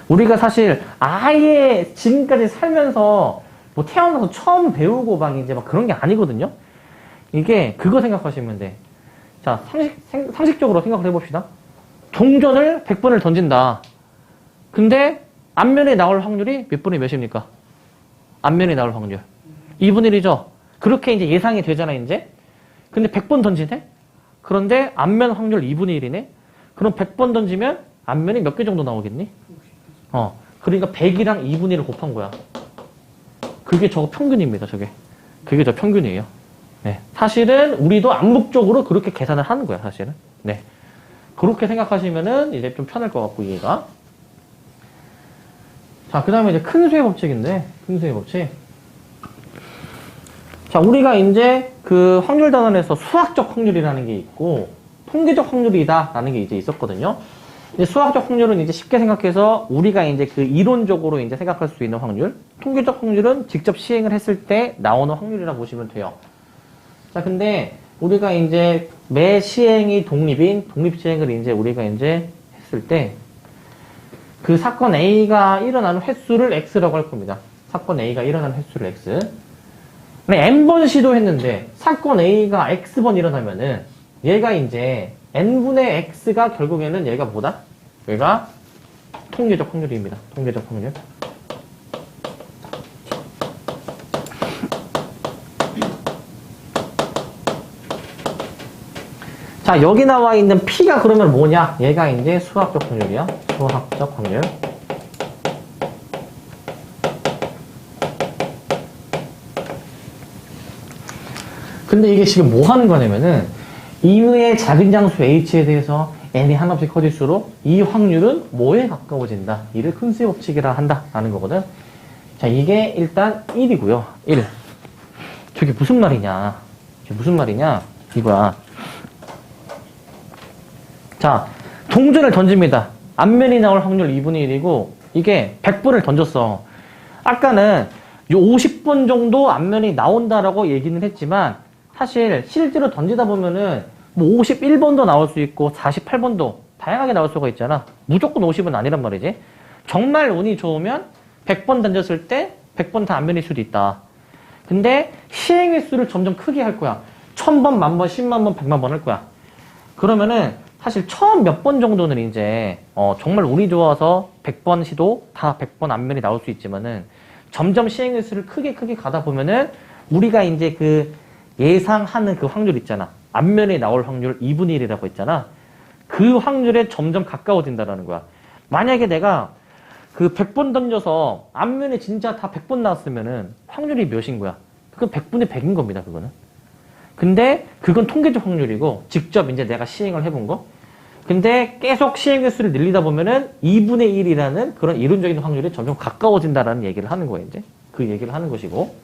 우리가 사실 아예 지금까지 살면서 뭐 태어나서 처음 배우고 막 이제 막 그런 게 아니거든요. 이게 그거 생각하시면 돼. 자, 상식적으로 생각을 해봅시다. 동전을 100번을 던진다. 근데 앞면에 나올 확률이 몇 분의 몇입니까? 앞면에 나올 확률. 2분의 1이죠. 그렇게 이제 예상이 되잖아, 이제. 근데 100번 던지네? 그런데 앞면 확률 2분의 1이네? 그럼 100번 던지면 앞면이 몇 개 정도 나오겠니? 그러니까 100이랑 2분의 1을 곱한 거야. 그게 저거 평균입니다, 저게. 그게 저 평균이에요. 네. 사실은 우리도 암묵적으로 그렇게 계산을 하는 거야, 사실은. 네. 그렇게 생각하시면은 이제 좀 편할 것 같고, 이해가. 자, 그 다음에 이제 큰 수의 법칙인데, 큰 수의 법칙. 자, 우리가 이제 그 확률 단원에서 수학적 확률이라는 게 있고, 통계적 확률이다라는 게 이제 있었거든요. 이제 수학적 확률은 이제 쉽게 생각해서 우리가 이제 그 이론적으로 이제 생각할 수 있는 확률, 통계적 확률은 직접 시행을 했을 때 나오는 확률이라고 보시면 돼요. 자, 근데 우리가 이제 매 시행이 독립인 독립시행을 이제 우리가 이제 했을 때 그 사건 A가 일어나는 횟수를 X라고 할 겁니다. 사건 A가 일어나는 횟수를 X. N번 시도했는데 사건 A가 X번 일어나면은 얘가 이제 N분의 X가 결국에는 얘가 뭐다? 얘가 통계적 확률입니다. 통계적 확률. 자, 여기 나와 있는 P가 그러면 뭐냐? 얘가 이제 수학적 확률이야. 수학적 확률. 근데 이게 지금 뭐 하는 거냐면은 이의 작은 장수 H에 대해서 N이 하나씩 커질수록 이 확률은 뭐에 가까워진다. 이를 큰 수의 법칙이라 한다라는 거거든. 자, 이게 일단 1이고요. 1. 저게 무슨 말이냐? 저게 무슨 말이냐? 이거야. 자, 동전을 던집니다. 앞면이 나올 확률 2분의 1이고 이게 100번을 던졌어. 아까는 50번 정도 앞면이 나온다라고 얘기는 했지만 사실 실제로 던지다 보면은 뭐 51번도 나올 수 있고 48번도 다양하게 나올 수가 있잖아. 무조건 50은 아니란 말이지. 정말 운이 좋으면 100번 던졌을 때 100번 다 앞면일 수도 있다. 근데 시행 횟수를 점점 크게 할 거야. 1000번, 10,000번, 10만 번, 100만 번 할 거야. 그러면은 사실 처음 몇 번 정도는 이제 정말 운이 좋아서 100번 시도 다 100번 앞면이 나올 수 있지만은 점점 시행 횟수를 크게 가다 보면은 우리가 이제 그 예상하는 그 확률 있잖아. 앞면에 나올 확률 2분의 1이라고 했잖아. 그 확률에 점점 가까워진다라는 거야. 만약에 내가 그 100번 던져서 앞면에 진짜 다 100번 나왔으면은 확률이 몇인 거야? 그건 100분의 100인 겁니다, 그거는. 근데 그건 통계적 확률이고 직접 이제 내가 시행을 해본 거. 근데 계속 시행 횟수를 늘리다 보면은 2분의 1이라는 그런 이론적인 확률이 점점 가까워진다라는 얘기를 하는 거예요, 이제. 그 얘기를 하는 것이고.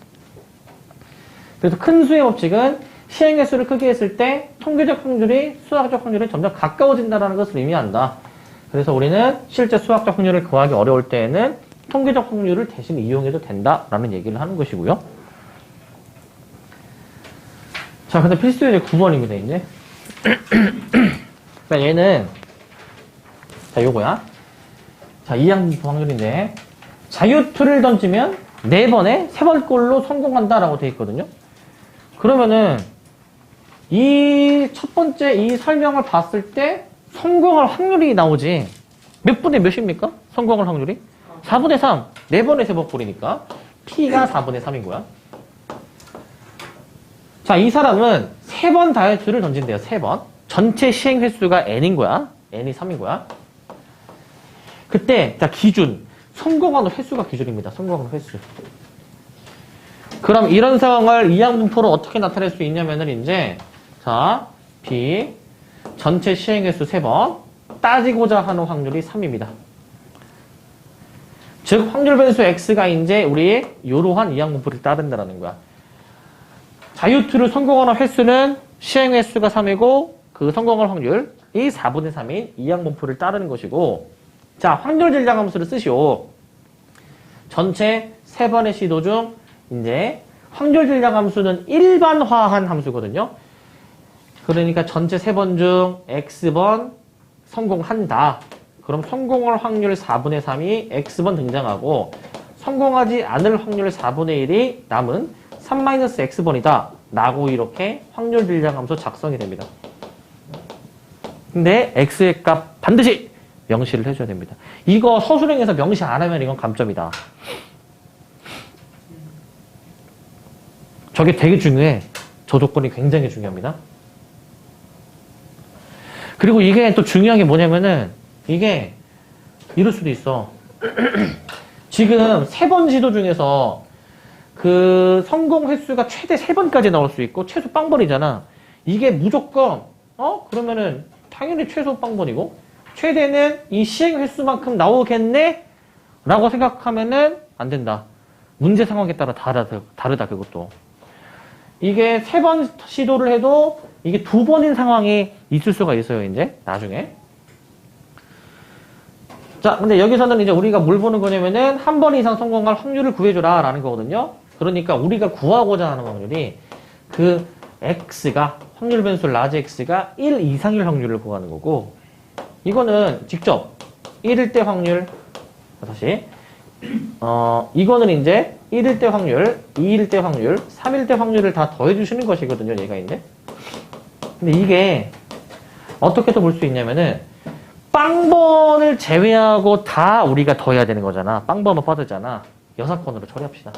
그래서 큰 수의 법칙은 시행 횟수를 크게 했을 때 통계적 확률이 수학적 확률이 점점 가까워진다는 것을 의미한다. 그래서 우리는 실제 수학적 확률을 구하기 어려울 때에는 통계적 확률을 대신 이용해도 된다라는 얘기를 하는 것이고요. 자, 근데 필수 예제 9번입니다, 이제. 그러니까 얘는, 자, 요거야. 자, 이항분포 확률인데, 자유투를 던지면 4번에 3번꼴로 성공한다라고 되어 있거든요. 그러면은, 이 첫 번째 이 설명을 봤을 때 성공할 확률이 나오지. 몇 분의 몇입니까? 성공할 확률이? 4분의 3. 4번에 3번꼴이니까. P가 4분의 3인 거야. 자, 이 사람은 3번 다이어트를 던진대요. 3번. 전체 시행 횟수가 N인 거야. N이 3인 거야. 그때, 자, 기준. 성공하는 횟수가 기준입니다. 성공하는 횟수. 그럼 이런 상황을 이항분포로 어떻게 나타낼 수 있냐면은 이제 자, B. 전체 시행 횟수 3번. 따지고자 하는 확률이 3입니다. 즉, 확률 변수 X가 이제 우리 이러한 이항분포를 따른다는 거야. 자유투를 성공하는 횟수는 시행 횟수가 3이고, 그 성공할 확률이 4분의 3인 이항분포를 따르는 것이고, 자, 확률 질량 함수를 쓰시오. 전체 3번의 시도 중, 이제, 확률 질량 함수는 일반화한 함수거든요. 그러니까 전체 3번 중 X번 성공한다. 그럼 성공할 확률 4분의 3이 X번 등장하고 성공하지 않을 확률 4분의 1이 남은 3-X번이다. 라고 이렇게 확률 질량 함수 작성이 됩니다. 근데 X의 값 반드시 명시를 해줘야 됩니다. 이거 서술형에서 명시 안 하면 이건 감점이다. 저게 되게 중요해. 저 조건이 굉장히 중요합니다. 그리고 이게 또 중요한 게 뭐냐면은 이게 이럴 수도 있어. 지금 3번 지도 중에서 그 성공 횟수가 최대 3번까지 나올 수 있고 최소 빵번이잖아. 이게 무조건 그러면은 당연히 최소 빵번이고 최대는 이 시행 횟수만큼 나오겠네? 라고 생각하면은 안 된다. 문제 상황에 따라 다르다 그것도. 이게 3번 시도를 해도 이게 2번인 상황이 있을 수가 있어요, 이제, 나중에. 자, 근데 여기서는 이제 우리가 뭘 보는 거냐면은, 한 번 이상 성공할 확률을 구해줘라, 라는 거거든요. 그러니까 우리가 구하고자 하는 확률이, 그 X가, 확률 변수 라지 X가 1 이상일 확률을 구하는 거고, 이거는 직접 1일 때 확률, 다시, 이거는 이제 1일 때 확률, 2일 때 확률, 3일 때 확률을 다 더해주시는 것이거든요, 얘가 이제. 근데 이게 어떻게 또 볼 수 있냐면은 빵번을 제외하고 다 우리가 더해야 되는 거잖아. 빵번은 빠르잖아. 여사건으로 처리합시다.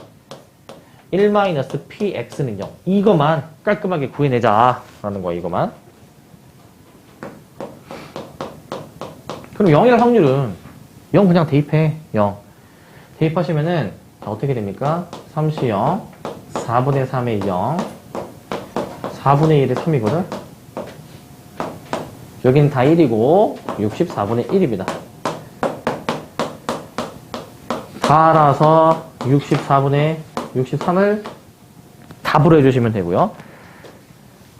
1-px는 0. 이거만 깔끔하게 구해내자 라는 거야, 이거만. 그럼 0일 확률은 0 그냥 대입해. 0. 대입하시면은 어떻게 됩니까? 3시 0, 4분의 3의 0, 4분의 1의 3이거든? 여긴 다 1이고 64분의 1입니다. 따라서 64분의 63을 답으로 해주시면 되고요.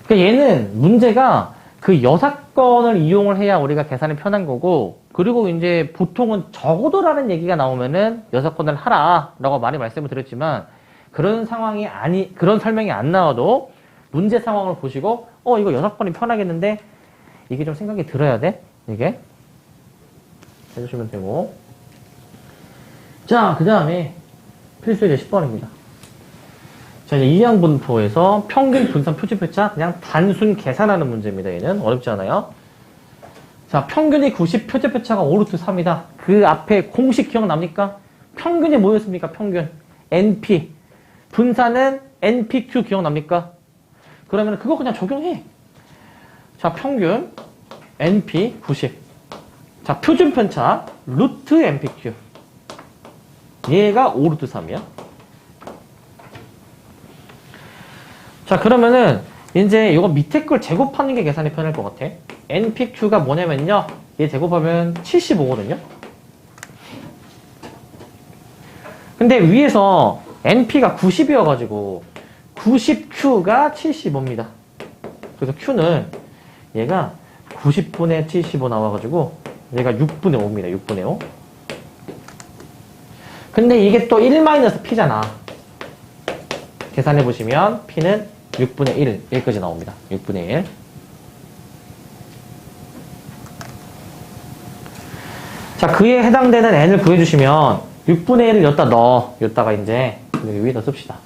그러니까 얘는 문제가 그 여사건을 이용을 해야 우리가 계산이 편한 거고, 그리고 이제 보통은 적어도라는 얘기가 나오면은 여사건을 하라라고 많이 말씀을 드렸지만, 그런 상황이 그런 설명이 안 나와도 문제 상황을 보시고, 이거 여사건이 편하겠는데 이게 좀 생각이 들어야 돼. 이게 해주시면 되고. 자, 그 다음에 필수 이제 10번입니다. 자, 이제 이항분포에서 평균 분산 표준표차 그냥 단순 계산하는 문제입니다. 얘는 어렵지 않아요. 자, 평균이 90, 표준표차가 5루트 3이다. 그 앞에 공식 기억납니까? 평균이 뭐였습니까? 평균. NP. 분산은 NPQ 기억납니까? 그러면 그거 그냥 적용해. 자, 평균 NP 90. 자, 표준편차 루트 NPQ. 얘가 5루트 3이야. 자, 그러면은 이제 이거 밑에 걸 제곱하는 게 계산이 편할 것 같아. NPQ가 뭐냐면요, 얘 제곱하면 75거든요. 근데 위에서 NP가 90이어가지고 90Q가 75입니다. 그래서 Q는 얘가 90분의 75 나와가지고 얘가 6분의 5입니다. 6분의 5. 근데 이게 또 1-P잖아. 계산해보시면 P는 6분의 1, 1까지 나옵니다. 6분의 1. 자, 그에 해당되는 n을 구해주시면 6분의 1을 여기다 넣어. 여기다가 이제 여기 위에다 씁시다.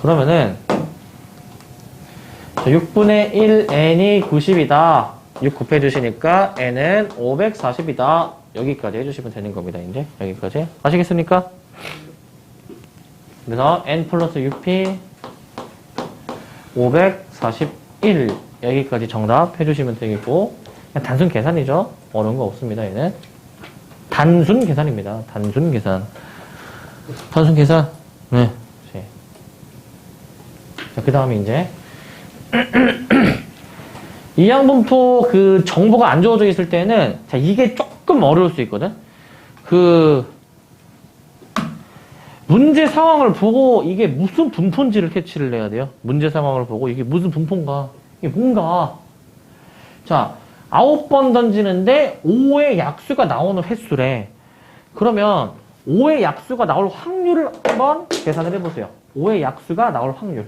그러면은 6분의 1 n이 90이다. 6 곱해주시니까 n은 540이다. 여기까지 해주시면 되는 겁니다. 이제 여기까지 아시겠습니까? 그래서 n 플러스 6p 541 여기까지 정답 해주시면 되겠고, 그냥 단순 계산이죠. 어려운 거 없습니다. 얘는 단순 계산입니다. 단순 계산. 단순 계산. 네. 자, 그 다음에 이제 이항분포 그 정보가 안 주어져 있을 때는 자 이게 조금 어려울 수 있거든. 그 문제 상황을 보고 이게 무슨 분포인지를 캐치를 해야 돼요. 문제 상황을 보고 이게 무슨 분포인가, 이게 뭔가. 자 9번 던지는데 5의 약수가 나오는 횟수래. 그러면 5의 약수가 나올 확률을 한번 계산을 해보세요. 5의 약수가 나올 확률.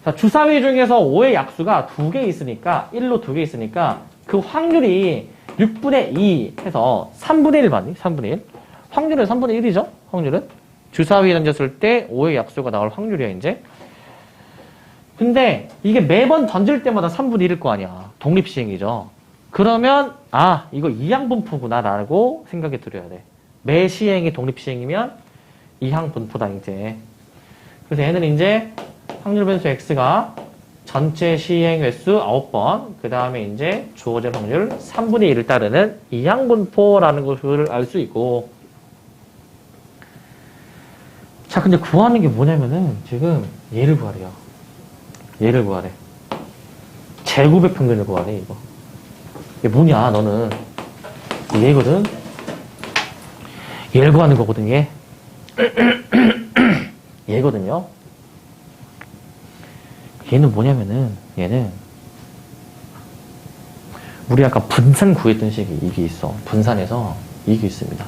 자, 주사위 중에서 5의 약수가 2개 있으니까, 1로 2개 있으니까, 그 확률이 6분의 2 해서 3분의 1 받니? 3분의 1. 확률은 3분의 1이죠? 확률은. 주사위 던졌을 때 5의 약수가 나올 확률이야, 이제. 근데 이게 매번 던질 때마다 3분의 1일 거 아니야. 독립시행이죠. 그러면, 아, 이거 이항분포구나, 라고 생각이 들어야 돼. 매 시행이 독립시행이면 이항분포다, 이제. 그래서 얘는 이제 확률 변수 x가 전체 시행 횟수 9번, 그 다음에 이제 주어진 확률 3분의 1을 따르는 이항분포라는 것을 알 수 있고. 자, 근데 구하는 게 뭐냐면은 지금 얘를 구하래요. 얘를 구하래. 제곱의 평균을 구하래, 이거. 이게 뭐냐, 너는. 얘거든? 얘를 구하는 거거든, 얘. 얘거든요. 얘는 뭐냐면은, 얘는, 우리 아까 분산 구했던 식이 이게 있어. 분산에서 이게 있습니다.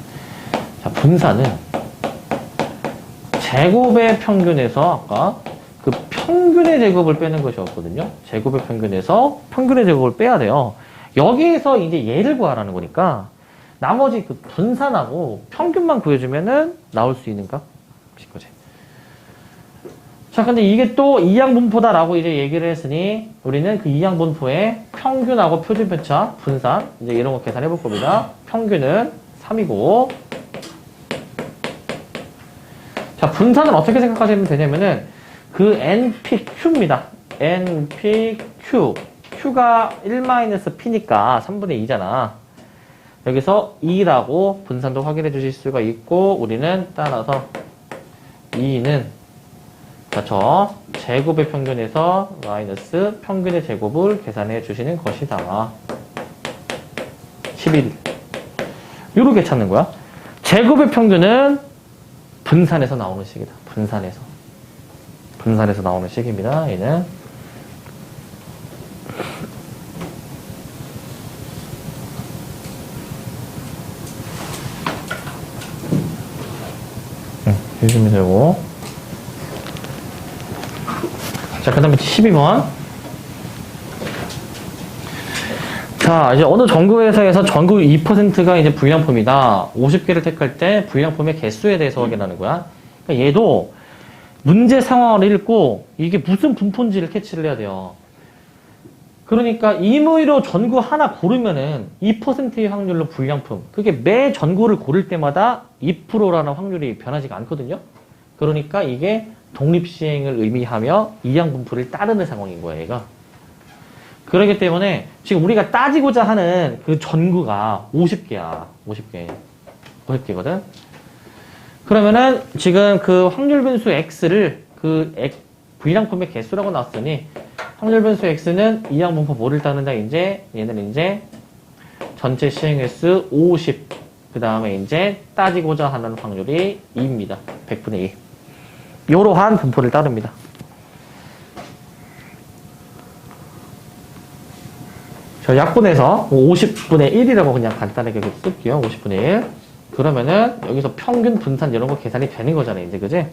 자, 분산은 제곱의 평균에서 아까 그 평균의 제곱을 빼는 것이었거든요. 제곱의 평균에서 평균의 제곱을 빼야 돼요. 여기에서 이제 얘를 구하라는 거니까 나머지 그 분산하고 평균만 구해주면은 나올 수 있는 값인 거지. 자, 근데 이게 또 이항분포다라고 이제 얘기를 했으니 우리는 그 이항분포의 평균하고 표준편차, 분산 이제 이런 거 계산해 볼 겁니다. 평균은 3이고, 자, 분산은 어떻게 생각하시면 되냐면은 그 NPQ입니다. NPQ. Q가 1-P니까 3분의 2잖아. 여기서 2라고 분산도 확인해 주실 수가 있고, 우리는 따라서 2는 저 제곱의 평균에서 마이너스 평균의 제곱을 계산해 주시는 것이다. 11. 요렇게 찾는 거야. 제곱의 평균은 분산에서 나오는 식이다. 분산에서 나오는 식입니다. 얘는. 해주시면 되고. 자, 그 다음에 12번. 자, 이제 어느 전국 회사에서 전국 2%가 이제 불량품이다. 50개를 택할 때 불량품의 개수에 대해서 확인하는 거야. 그러니까 얘도 문제 상황을 읽고 이게 무슨 분포인지를 캐치를 해야 돼요. 그러니까 임의로 전구 하나 고르면은 2%의 확률로 불량품. 그게 매 전구를 고를 때마다 2%라는 확률이 변하지가 않거든요. 그러니까 이게 독립시행을 의미하며 이항분포를 따르는 상황인 거예요, 얘가. 그렇기 때문에 지금 우리가 따지고자 하는 그 전구가 50개야. 50개거든. 그러면은 지금 그 확률 변수 x를 그 불량품의 개수라고 나왔으니 확률 변수 x는 이항분포 뭐를 따른다? 이제 얘는 이제 전체 시행 횟수 50. 그 다음에 이제 따지고자 하는 확률이 2입니다. 100분의 2. 이러한 분포를 따릅니다. 저 약분해서 50분의 1이라고 그냥 간단하게 쓸게요. 50분의 1. 그러면은 여기서 평균, 분산 이런 거 계산이 되는 거잖아요. 이제 그지?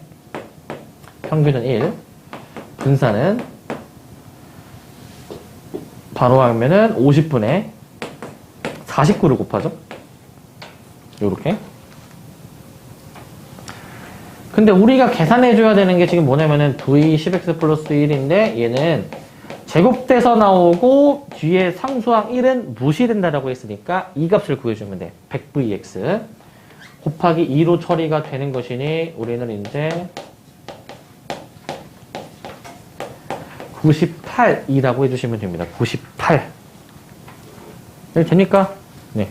평균은 1. 분산은 바로 하면은 50분의 49를 곱하죠. 요렇게. 근데 우리가 계산해줘야 되는 게 지금 뭐냐면은 v 10x 플러스 1인데 얘는 제곱돼서 나오고 뒤에 상수항 1은 무시된다라고 했으니까 이 값을 구해주면 돼. 100vx 곱하기 2로 처리가 되는 것이니 우리는 이제 98이라고 해주시면 됩니다. 98. 됩니까? 네.